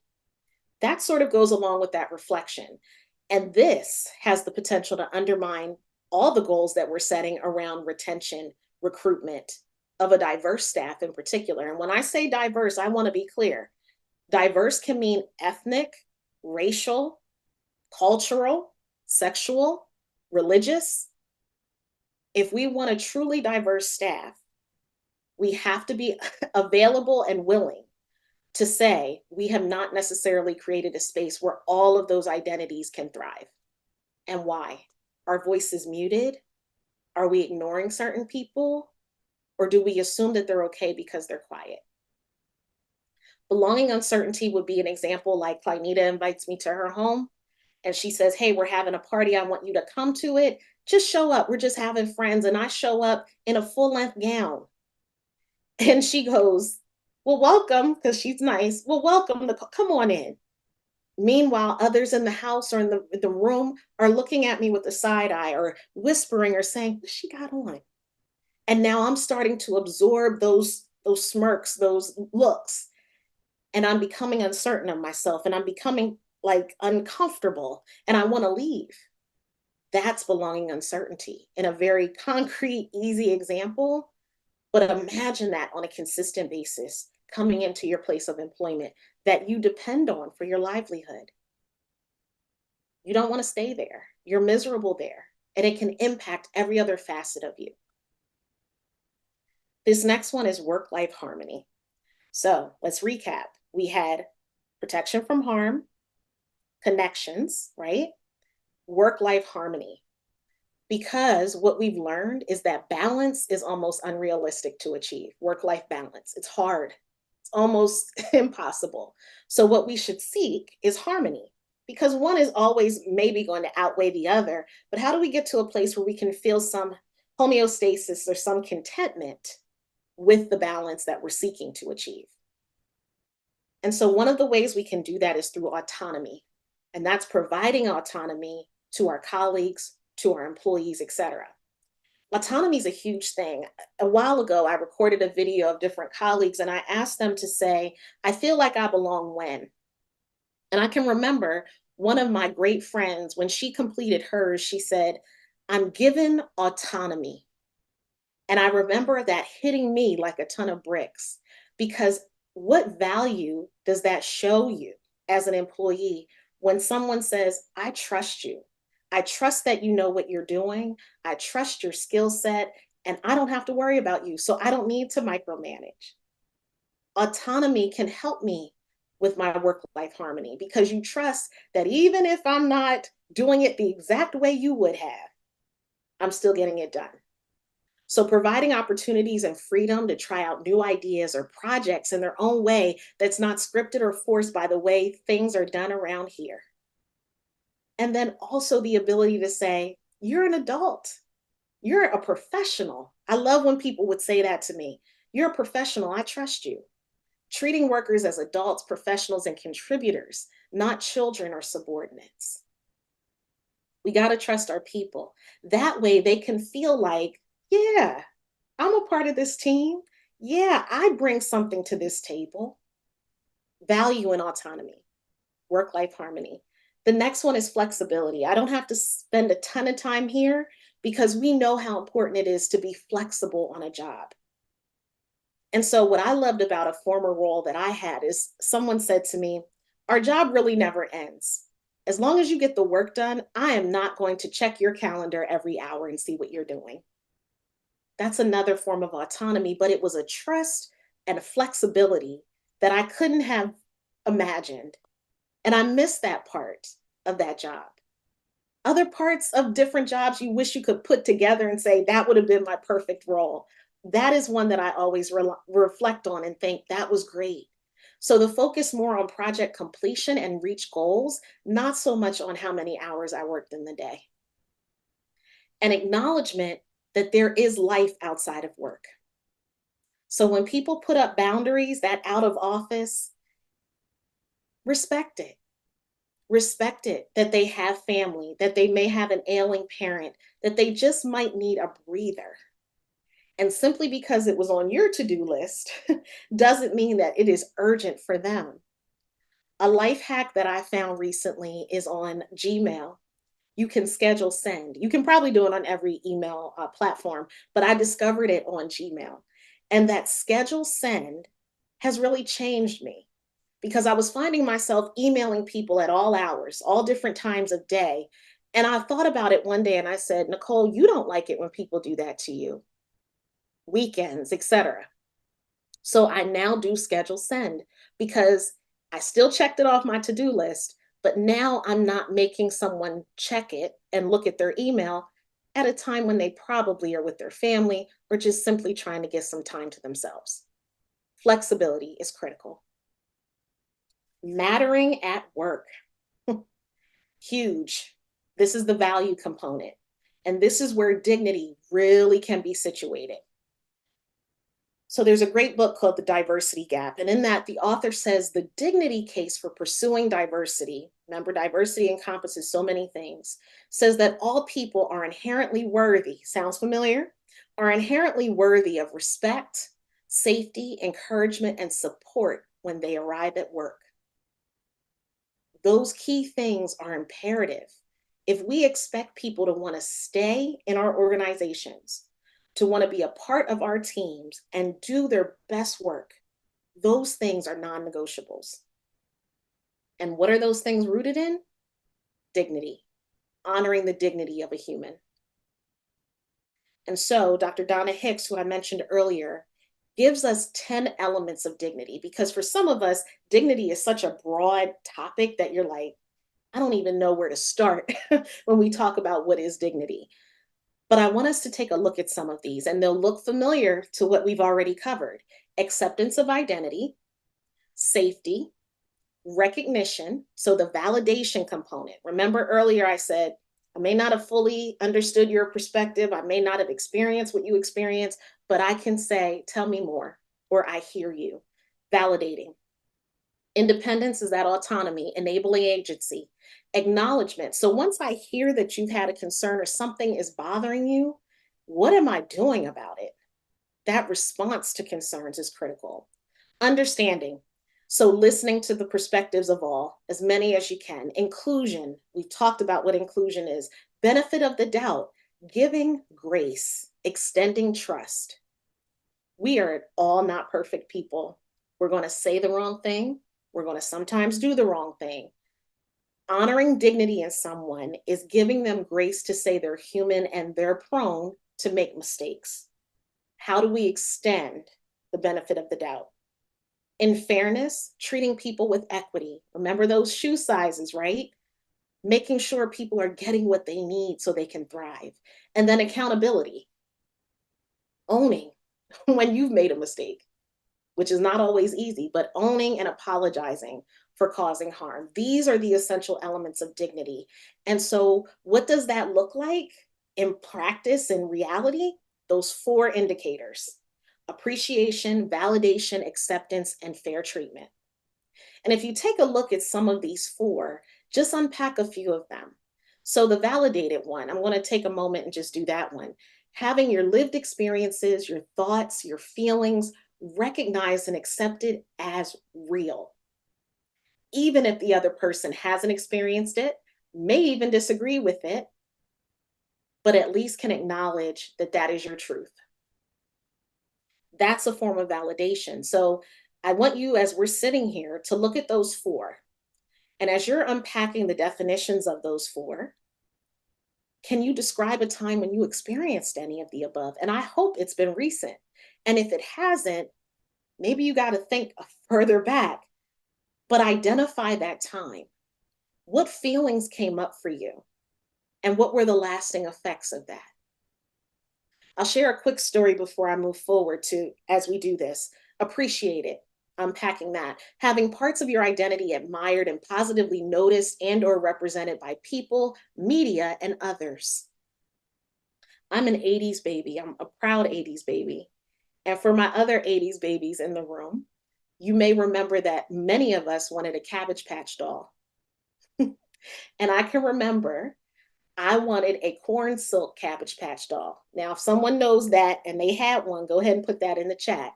That sort of goes along with that reflection. And this has the potential to undermine all the goals that we're setting around retention, recruitment of a diverse staff in particular. And when I say diverse, I want to be clear. Diverse can mean ethnic, racial, cultural, sexual, religious. If we want a truly diverse staff, we have to be available and willing to say we have not necessarily created a space where all of those identities can thrive. And why? Are voices muted? Are we ignoring certain people? Or do we assume that they're okay because they're quiet? Belonging uncertainty would be an example like Clynita invites me to her home and she says, hey, we're having a party. I want you to come to it. Just show up. We're just having friends. And I show up in a full-length gown. And she goes, well, welcome, because she's nice. Well, welcome. Come on in. Meanwhile, others in the house or in the room are looking at me with a side eye or whispering or saying, what she got on? And now I'm starting to absorb those smirks, those looks. And I'm becoming uncertain of myself and I'm becoming like uncomfortable and I want to leave. That's belonging uncertainty in a very concrete, easy example. But imagine that on a consistent basis. coming into your place of employment that you depend on for your livelihood. You don't want to stay there. You're miserable there, and it can impact every other facet of you. This next one is work-life harmony. So let's recap. We had protection from harm, connections, right? Work-life harmony. Because what we've learned is that balance is almost unrealistic to achieve, work-life balance. It's hard. It's almost impossible. So what we should seek is harmony, because one is always maybe going to outweigh the other. But how do we get to a place where we can feel some homeostasis or some contentment with the balance that we're seeking to achieve? And so one of the ways we can do that is through autonomy. And that's providing autonomy to our colleagues, to our employees, etc. Autonomy is a huge thing. A while ago, I recorded a video of different colleagues and I asked them to say, I feel like I belong when. And I can remember one of my great friends, when she completed hers, she said, I'm given autonomy. And I remember that hitting me like a ton of bricks, because what value does that show you as an employee when someone says, I trust you? I trust that you know what you're doing. I trust your skill set, and I don't have to worry about you. So I don't need to micromanage. Autonomy can help me with my work-life harmony, because you trust that even if I'm not doing it the exact way you would have, I'm still getting it done. So providing opportunities and freedom to try out new ideas or projects in their own way that's not scripted or forced by the way things are done around here. And then also the ability to say, you're an adult. You're a professional. I love when people would say that to me. You're a professional. I trust you. Treating workers as adults, professionals, and contributors, not children or subordinates. We got to trust our people. That way they can feel like, yeah, I'm a part of this team. Yeah, I bring something to this table. Value and autonomy, work-life harmony. The next one is flexibility. I don't have to spend a ton of time here because we know how important it is to be flexible on a job. And so what I loved about a former role that I had is someone said to me, our job really never ends. As long as you get the work done, I am not going to check your calendar every hour and see what you're doing. That's another form of autonomy, but it was a trust and a flexibility that I couldn't have imagined. And I missed that part of that job. Other parts of different jobs you wish you could put together and say, that would have been my perfect role. That is one that I always reflect on and think that was great. So the focus more on project completion and reach goals, not so much on how many hours I worked in the day. An acknowledgement that there is life outside of work. So when people put up boundaries, that out of office, respect it. Respect it that they have family, that they may have an ailing parent, that they just might need a breather. And simply because it was on your to-do list doesn't mean that it is urgent for them. A life hack that I found recently is on Gmail. You can schedule send. You can probably do it on every email platform, but I discovered it on Gmail. And that schedule send has really changed me, because I was finding myself emailing people at all hours, all different times of day. And I thought about it one day and I said, Nicole, you don't like it when people do that to you, weekends, etc. So I now do schedule send, because I still checked it off my to-do list, but now I'm not making someone check it and look at their email at a time when they probably are with their family or just simply trying to get some time to themselves. Flexibility is critical. Mattering at work. Huge. This is the value component. And this is where dignity really can be situated. So there's a great book called The Diversity Gap. And in that, the author says the dignity case for pursuing diversity, remember, diversity encompasses so many things, says that all people are inherently worthy, sounds familiar? Are inherently worthy of respect, safety, encouragement, and support when they arrive at work. Those key things are imperative. If we expect people to want to stay in our organizations, to want to be a part of our teams and do their best work, Those things are non-negotiables. And what are those things rooted in? Dignity, honoring the dignity of a human. And so Dr. Donna Hicks, who I mentioned earlier, gives us 10 elements of dignity, because for some of us, dignity is such a broad topic that you're like, I don't even know where to start when we talk about what is dignity. But I want us to take a look at some of these, and they'll look familiar to what we've already covered: acceptance of identity, safety, recognition. So the validation component. Remember earlier I said, I may not have fully understood your perspective. I may not have experienced what you experienced, but I can say, tell me more, or I hear you. Validating. Independence is that autonomy, enabling agency. Acknowledgement. So once I hear that you've had a concern or something is bothering you, what am I doing about it? That response to concerns is critical. Understanding. So listening to the perspectives of all, as many as you can. Inclusion. We've talked about what inclusion is. Benefit of the doubt. Giving grace. Extending trust. We are all not perfect people. We're going to say the wrong thing. We're going to sometimes do the wrong thing. Honoring dignity in someone is giving them grace to say they're human and they're prone to make mistakes. How do we extend the benefit of the doubt? In fairness, treating people with equity. Remember those shoe sizes, right? Making sure people are getting what they need so they can thrive. And then accountability, owning when you've made a mistake, which is not always easy, but owning and apologizing for causing harm. These are the essential elements of dignity. And so, what does that look like in practice, in reality? Those four indicators: appreciation, validation, acceptance, and fair treatment. And if you take a look at some of these four, just unpack a few of them. So, the validated one, I'm going to take a moment and just do that one. Having your lived experiences, your thoughts, your feelings recognized and accepted as real, even if the other person hasn't experienced it, may even disagree with it, but at least can acknowledge that that is your truth. That's a form of validation. So I want you, as we're sitting here, to look at those four. And as you're unpacking the definitions of those four, can you describe a time when you experienced any of the above? And I hope it's been recent. And if it hasn't, maybe you got to think further back, but identify that time. What feelings came up for you? And what were the lasting effects of that? I'll share a quick story before I move forward to, as we do this. Appreciate it. Unpacking that. Having parts of your identity admired and positively noticed and or represented by people, media, and others. I'm an 80s baby. I'm a proud 80s baby. And for my other 80s babies in the room, you may remember that many of us wanted a Cabbage Patch doll. And I can remember I wanted a corn silk Cabbage Patch doll. Now, if someone knows that and they had one, go ahead and put that in the chat.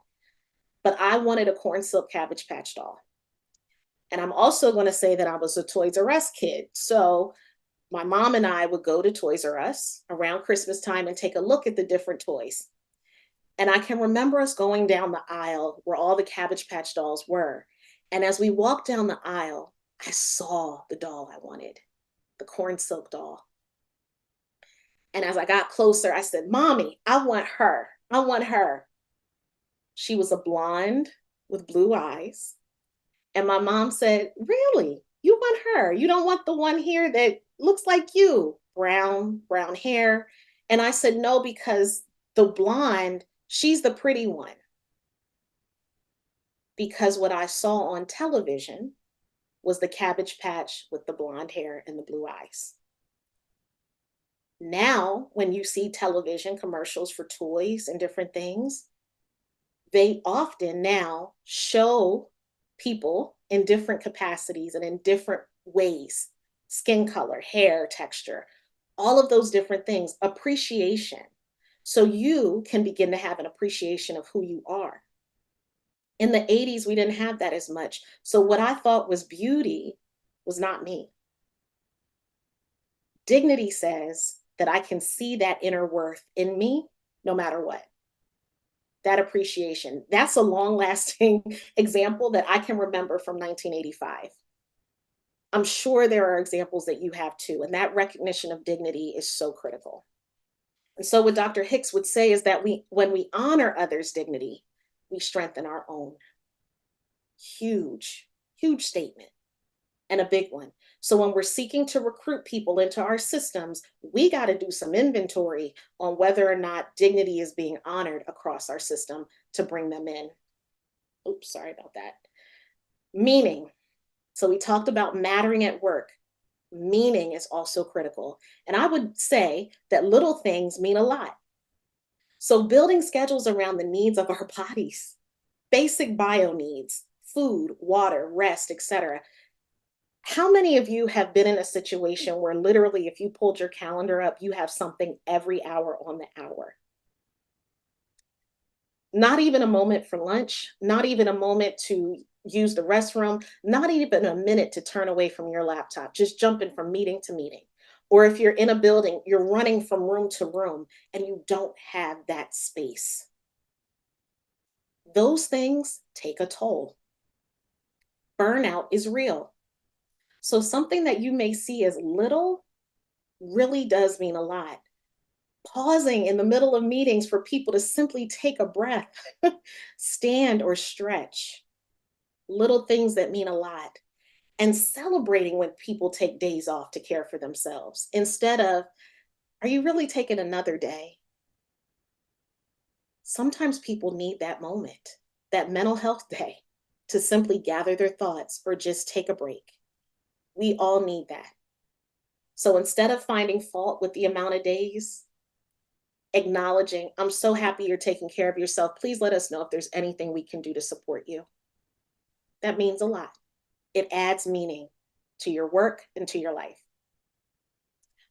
But I wanted a corn silk Cabbage Patch doll. And I'm also going to say that I was a Toys R Us kid. So my mom and I would go to Toys R Us around Christmas time and take a look at the different toys. And I can remember us going down the aisle where all the Cabbage Patch dolls were. And as we walked down the aisle, I saw the doll I wanted, the corn silk doll. And as I got closer, I said, Mommy, I want her. I want her. She was a blonde with blue eyes. And my mom said, Really? You want her? You don't want the one here that looks like you, brown hair. And I said, No, because the blonde, she's the pretty one. Because what I saw on television was the Cabbage Patch with the blonde hair and the blue eyes. Now, when you see television commercials for toys and different things, they often now show people in different capacities and in different ways: skin color, hair texture, all of those different things, appreciation. So you can begin to have an appreciation of who you are. In the 80s, we didn't have that as much. So what I thought was beauty was not me. Dignity says that I can see that inner worth in me no matter what. that appreciation. That's a long lasting example that I can remember from 1985. I'm sure there are examples that you have too. And that recognition of dignity is so critical. And so what Dr. Hicks would say is that when we honor others' dignity, we strengthen our own. Huge, huge statement and a big one. So when we're seeking to recruit people into our systems, we got to do some inventory on whether or not dignity is being honored across our system to bring them in. Oops, sorry about that. Meaning. So we talked about mattering at work. Meaning is also critical. And I would say that little things mean a lot. So building schedules around the needs of our bodies, basic bio needs, food, water, rest, etc. How many of you have been in a situation where literally if you pulled your calendar up, you have something every hour on the hour? Not even a moment for lunch, not even a moment to use the restroom, not even a minute to turn away from your laptop, just jumping from meeting to meeting. Or if you're in a building, you're running from room to room and you don't have that space. Those things take a toll. Burnout is real. So something that you may see as little really does mean a lot. Pausing in the middle of meetings for people to simply take a breath, stand or stretch, little things that mean a lot. And celebrating when people take days off to care for themselves instead of, are you really taking another day? Sometimes people need that moment, that mental health day, to simply gather their thoughts or just take a break. We all need that. So instead of finding fault with the amount of days, acknowledging, I'm so happy you're taking care of yourself. Please let us know if there's anything we can do to support you. That means a lot. It adds meaning to your work and to your life.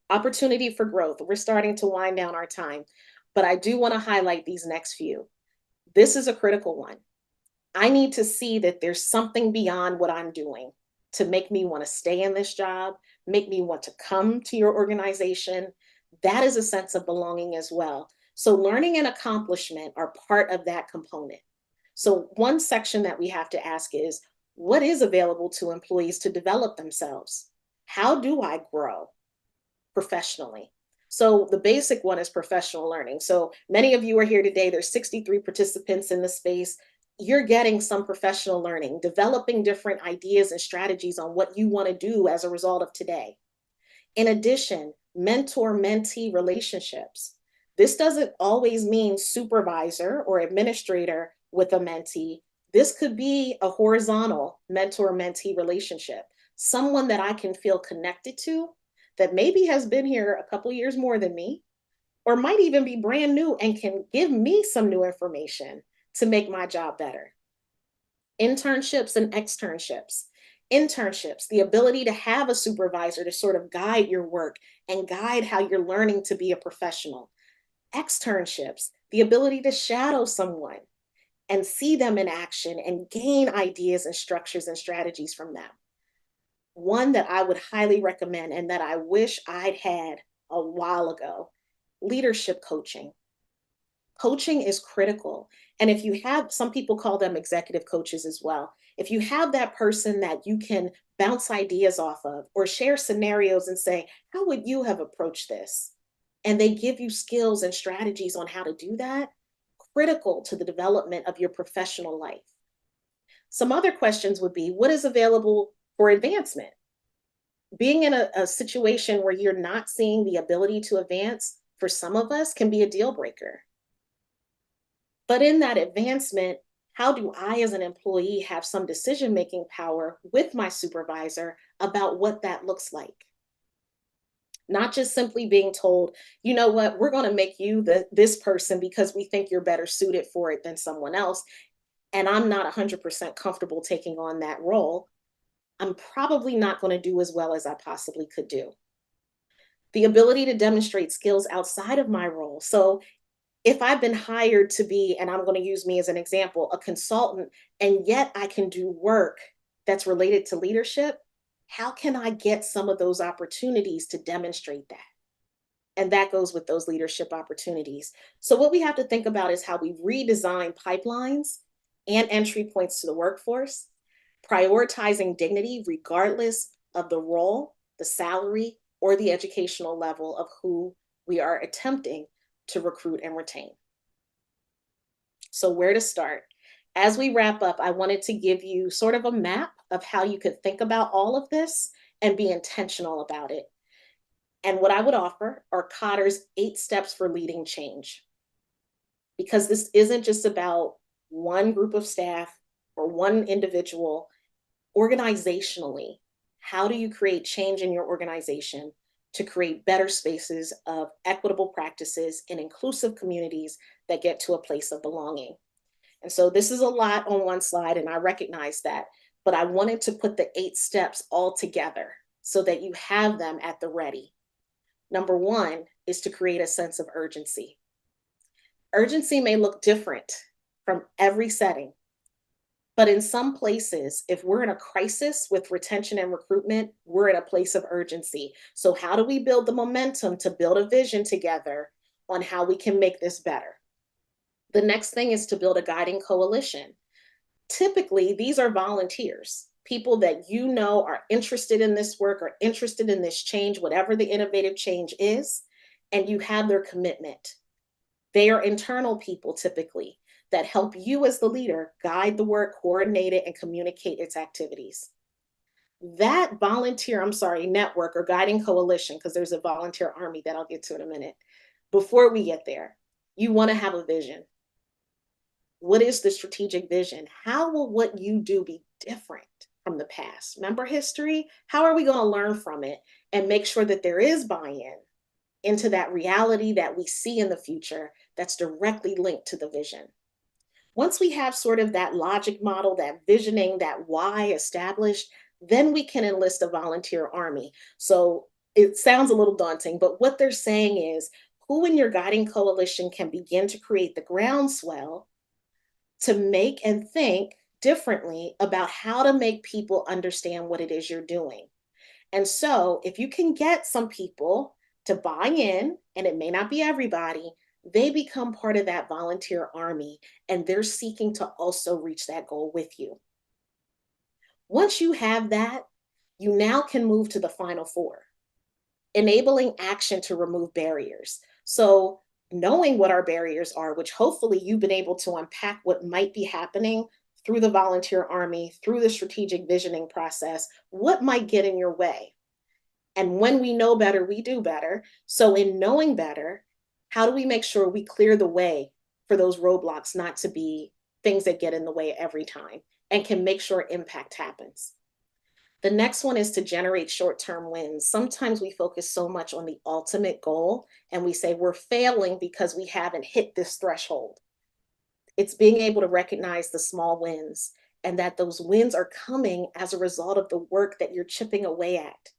Opportunity for growth. We're starting to wind down our time, but I do want to highlight these next few. This is a critical one. I need to see that there's something beyond what I'm doing to make me want to stay in this job, make me want to come to your organization. That is a sense of belonging as well. So learning and accomplishment are part of that component. So one section that we have to ask is, what is available to employees to develop themselves? How do I grow professionally? So the basic one is professional learning. So many of you are here today. There's 63 participants in the space. You're getting some professional learning, developing different ideas and strategies on what you want to do as a result of today. In addition, mentor-mentee relationships. This doesn't always mean supervisor or administrator with a mentee. This could be a horizontal mentor-mentee relationship, someone that I can feel connected to that maybe has been here a couple years more than me, or might even be brand new and can give me some new information to make my job better. Internships and externships. Internships, the ability to have a supervisor to sort of guide your work and guide how you're learning to be a professional. Externships, the ability to shadow someone and see them in action and gain ideas and structures and strategies from them. One that I would highly recommend and that I wish I'd had a while ago, leadership coaching. Coaching is critical. And if you have, some people call them executive coaches as well. If you have that person that you can bounce ideas off of or share scenarios and say, how would you have approached this? And they give you skills and strategies on how to do that, critical to the development of your professional life. Some other questions would be, what is available for advancement? Being in a situation where you're not seeing the ability to advance, for some of us, can be a deal breaker. But in that advancement, how do I, as an employee, have some decision-making power with my supervisor about what that looks like? Not just simply being told, you know what, we're going to make you this person because we think you're better suited for it than someone else. And I'm not 100% comfortable taking on that role. I'm probably not going to do as well as I possibly could do. The ability to demonstrate skills outside of my role. So if I've been hired to be, and I'm going to use me as an example, a consultant, and yet I can do work that's related to leadership, how can I get some of those opportunities to demonstrate that? And that goes with those leadership opportunities. So what we have to think about is how we redesign pipelines and entry points to the workforce, prioritizing dignity regardless of the role, the salary, or the educational level of who we are attempting to recruit and retain. So where to start? As we wrap up, I wanted to give you sort of a map of how you could think about all of this and be intentional about it. And what I would offer are Cotter's 8 steps for leading change. Because this isn't just about one group of staff or one individual. Organizationally, how do you create change in your organization to create better spaces of equitable practices and inclusive communities that get to a place of belonging? And so this is a lot on one slide, and I recognize that, but I wanted to put the 8 steps all together so that you have them at the ready. Number 1 is to create a sense of urgency. Urgency may look different from every setting, but in some places, if we're in a crisis with retention and recruitment, we're at a place of urgency. So how do we build the momentum to build a vision together on how we can make this better? The next thing is to build a guiding coalition. Typically, these are volunteers, people that you know are interested in this work or interested in this change, whatever the innovative change is, and you have their commitment. They are internal people typically that help you as the leader guide the work, coordinate it, and communicate its activities. That network or guiding coalition, because there's a volunteer army that I'll get to in a minute. Before we get there, you want to have a vision. What is the strategic vision? How will what you do be different from the past? Remember history? How are we going to learn from it and make sure that there is buy-in into that reality that we see in the future that's directly linked to the vision? Once we have sort of that logic model, that visioning, that why established, then we can enlist a volunteer army. So it sounds a little daunting, but what they're saying is who in your guiding coalition can begin to create the groundswell to make and think differently about how to make people understand what it is you're doing. And so if you can get some people to buy in, and it may not be everybody, they become part of that volunteer army and they're seeking to also reach that goal with you. Once you have that, you now can move to the final 4, enabling action to remove barriers. So knowing what our barriers are, which hopefully you've been able to unpack what might be happening through the volunteer army, through the strategic visioning process, what might get in your way. And when we know better, we do better. So in knowing better, how do we make sure we clear the way for those roadblocks not to be things that get in the way every time and can make sure impact happens? The next one is to generate short-term wins. Sometimes we focus so much on the ultimate goal and we say we're failing because we haven't hit this threshold. It's being able to recognize the small wins and that those wins are coming as a result of the work that you're chipping away at.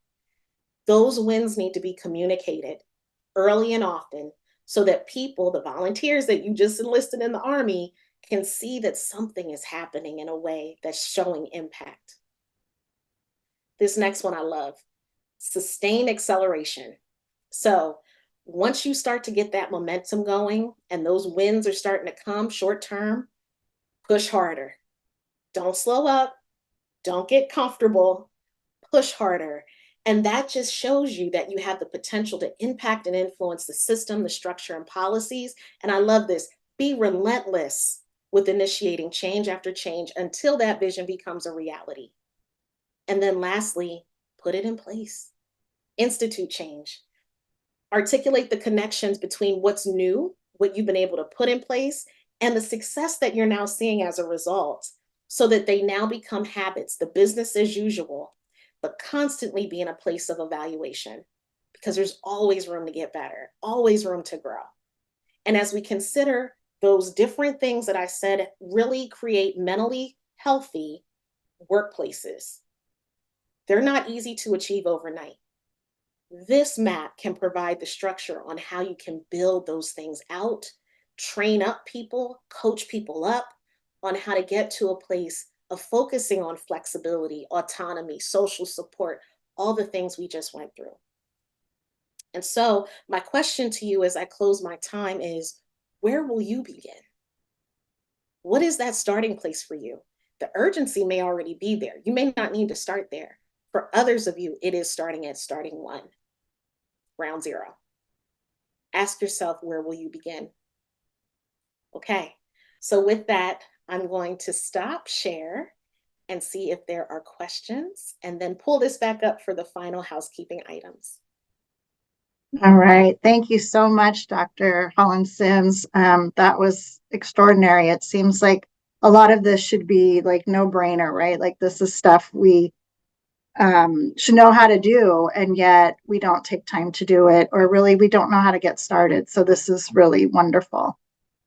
Those wins need to be communicated early and often so that people, the volunteers that you just enlisted in the Army, can see that something is happening in a way that's showing impact. This next one I love, sustain acceleration. So once you start to get that momentum going and those wins are starting to come short term, push harder. Don't slow up. Don't get comfortable. Push harder. And that just shows you that you have the potential to impact and influence the system, the structure, and policies. And I love this. Be relentless with initiating change after change until that vision becomes a reality. And then lastly, put it in place. Institute change. Articulate the connections between what's new, what you've been able to put in place, and the success that you're now seeing as a result, so that they now become habits, the business as usual, but constantly be in a place of evaluation because there's always room to get better, always room to grow. And as we consider those different things that I said really create mentally healthy workplaces, they're not easy to achieve overnight. This map can provide the structure on how you can build those things out, train up people, coach people up on how to get to a place of focusing on flexibility, autonomy, social support, all the things we just went through. And so my question to you as I close my time is, where will you begin? What is that starting place for you? The urgency may already be there. You may not need to start there. For others of you, it is starting at starting one, ground zero. Ask yourself, where will you begin? Okay. So with that, I'm going to stop share and see if there are questions, and then pull this back up for the final housekeeping items. All right. Thank you so much, Dr. Holland Sims. That was extraordinary. It seems like a lot of this should be like no brainer, right? Like this is stuff we should know how to do, and yet we don't take time to do it, or really we don't know how to get started. So this is really wonderful.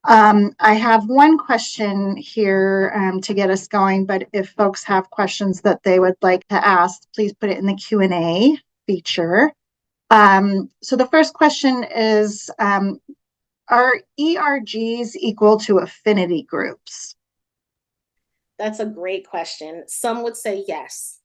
I have one question here to get us going, but if folks have questions that they would like to ask, please put it in the Q&A feature. So the first question is, are ERGs equal to affinity groups? That's a great question. Some would say yes.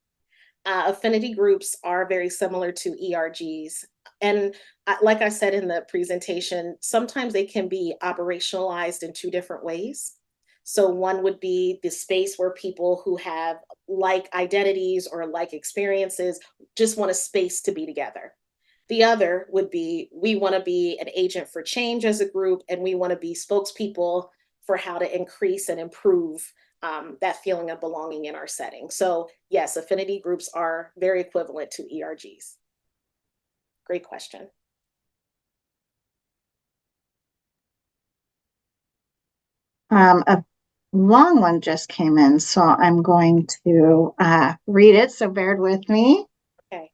Affinity groups are very similar to ERGs. And like I said in the presentation, sometimes they can be operationalized in two different ways. So one would be the space where people who have like identities or like experiences just want a space to be together. The other would be, we want to be an agent for change as a group, and we want to be spokespeople for how to increase and improve that feeling of belonging in our setting. So yes, affinity groups are very equivalent to ERGs. Great question. A long one just came in, so I'm going to read it, so bear with me. Okay.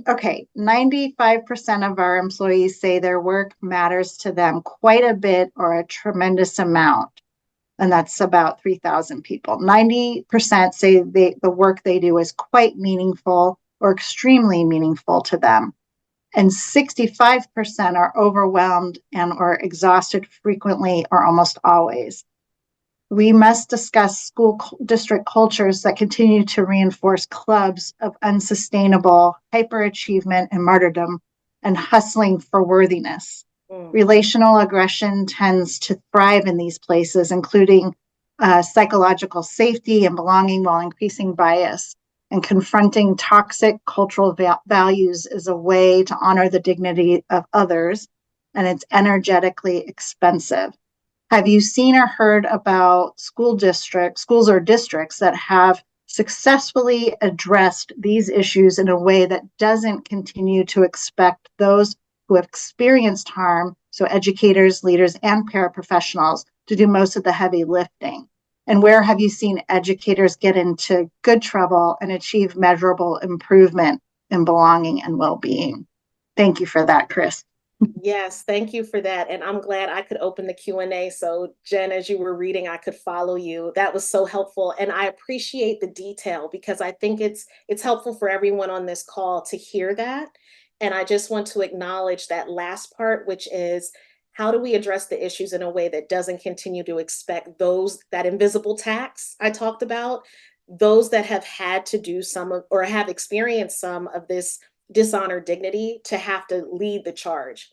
Okay, 95% of our employees say their work matters to them quite a bit or a tremendous amount. And that's about 3,000 people. 90% say the work they do is quite meaningful or extremely meaningful to them. And 65% are overwhelmed and or exhausted frequently or almost always. We must discuss school district cultures that continue to reinforce clubs of unsustainable hyperachievement and martyrdom and hustling for worthiness. Relational aggression tends to thrive in these places, including psychological safety and belonging, while increasing bias. And confronting toxic cultural values is a way to honor the dignity of others, and it's energetically expensive. Have you seen or heard about schools or districts that have successfully addressed these issues in a way that doesn't continue to expect those who have experienced harm, so educators, leaders, and paraprofessionals, to do most of the heavy lifting? And where have you seen educators get into good trouble and achieve measurable improvement in belonging and well-being? Thank you for that, Chris. Yes, thank you for that. And I'm glad I could open the Q&A. So Jen, as you were reading, I could follow you. That was so helpful. And I appreciate the detail because I think it's helpful for everyone on this call to hear that. And I just want to acknowledge that last part, which is, how do we address the issues in a way that doesn't continue to expect those, that invisible tax I talked about, those that have had to do some of, or have experienced some of this dishonor dignity, to have to lead the charge.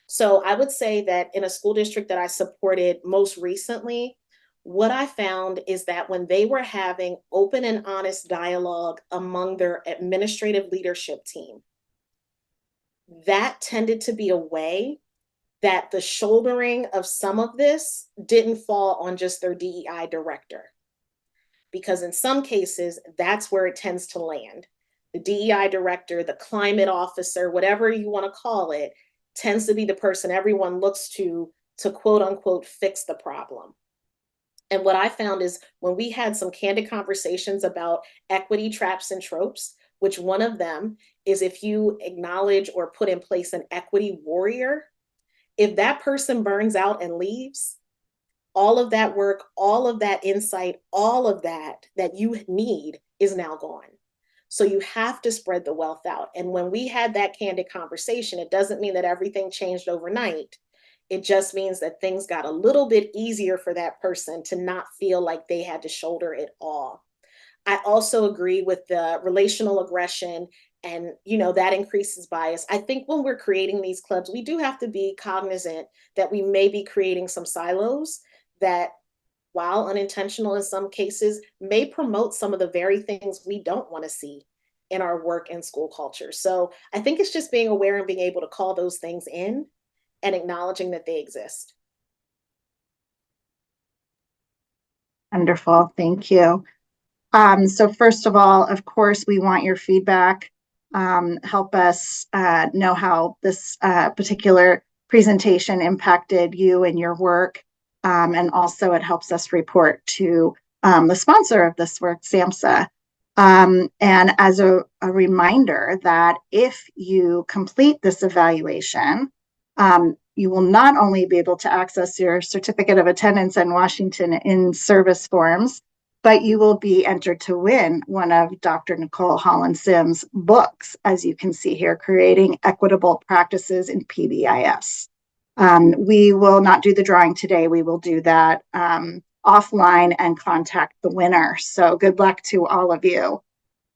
So I would say that in a school district that I supported most recently, what I found is that when they were having open and honest dialogue among their administrative leadership team, that tended to be a way that the shouldering of some of this didn't fall on just their DEI director. Because in some cases, that's where it tends to land. The DEI director, the climate officer, whatever you want to call it, tends to be the person everyone looks to quote unquote fix the problem. And what I found is, when we had some candid conversations about equity traps and tropes, which one of them is, if you acknowledge or put in place an equity warrior, if that person burns out and leaves, all of that work, all of that insight, all of that you need is now gone. So you have to spread the wealth out. And when we had that candid conversation, it doesn't mean that everything changed overnight. It just means that things got a little bit easier for that person to not feel like they had to shoulder it all. I also agree with the relational aggression And, that increases bias. I think when we're creating these clubs, we do have to be cognizant that we may be creating some silos that, while unintentional in some cases, may promote some of the very things we don't want to see in our work and school culture. So I think it's just being aware and being able to call those things in and acknowledging that they exist. Wonderful. Thank you. So first of all, of course, we want your feedback. Help us know how this particular presentation impacted you and your work. And also it helps us report to the sponsor of this work, SAMHSA. And as a reminder that if you complete this evaluation, you will not only be able to access your certificate of attendance and Washington in service forms, but you will be entered to win one of Dr. Nicole Holland Sims' books, as you can see here, Creating Equitable Practices in PBIS. We will not do the drawing today. We will do that offline and contact the winner. So good luck to all of you.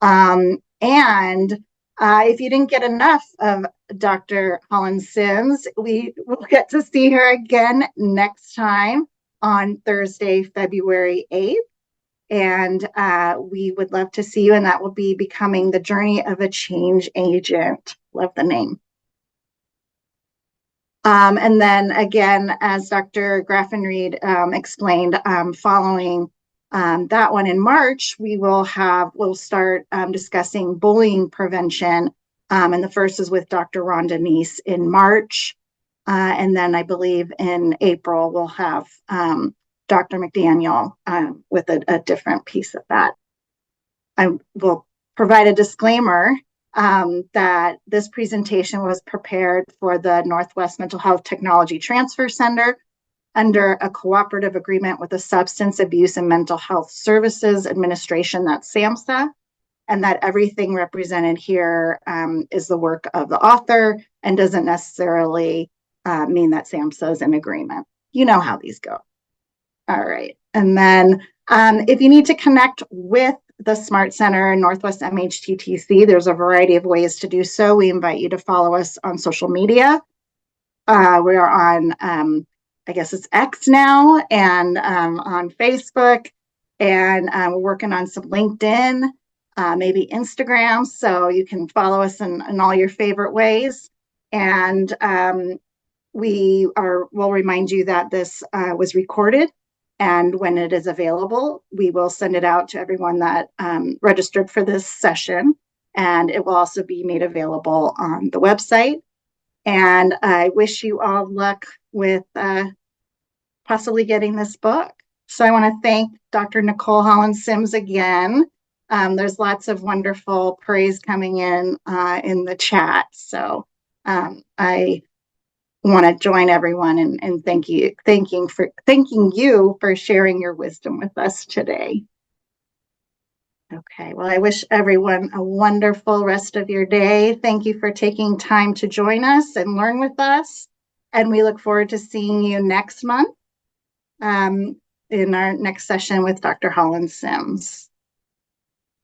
And if you didn't get enough of Dr. Holland Sims, we will get to see her again next time on Thursday, February 8th. And we would love to see you, and that will be Becoming the Journey of a Change Agent. Love the name. And then again, as Dr. Graffenried explained, following that one in March, we'll start discussing bullying prevention. And the first is with Dr. Rhonda Neese in March. And then I believe in April, we'll have Dr. McDaniel with a different piece of that. I will provide a disclaimer that this presentation was prepared for the Northwest Mental Health Technology Transfer Center under a cooperative agreement with the Substance Abuse and Mental Health Services Administration, that's SAMHSA, and that everything represented here is the work of the author and doesn't necessarily mean that SAMHSA is in agreement. You know how these go. All right. And then if you need to connect with the Smart Center, Northwest MHTTC, there's a variety of ways to do so. We invite you to follow us on social media. We are on, I guess it's X now, and on Facebook, and we're working on some LinkedIn, maybe Instagram, so you can follow us in all your favorite ways. And we'll remind you that this was recorded, and when it is available, we will send it out to everyone that registered for this session, and it will also be made available on the website. And I wish you all luck with possibly getting this book. So I want to thank Dr. Nicole Holland Sims again. There's lots of wonderful praise coming in the chat. So I want to join everyone and thanking you for sharing your wisdom with us today. Okay, well, I wish everyone a wonderful rest of your day. Thank you for taking time to join us and learn with us. And we look forward to seeing you next month in our next session with Dr. Holland Sims.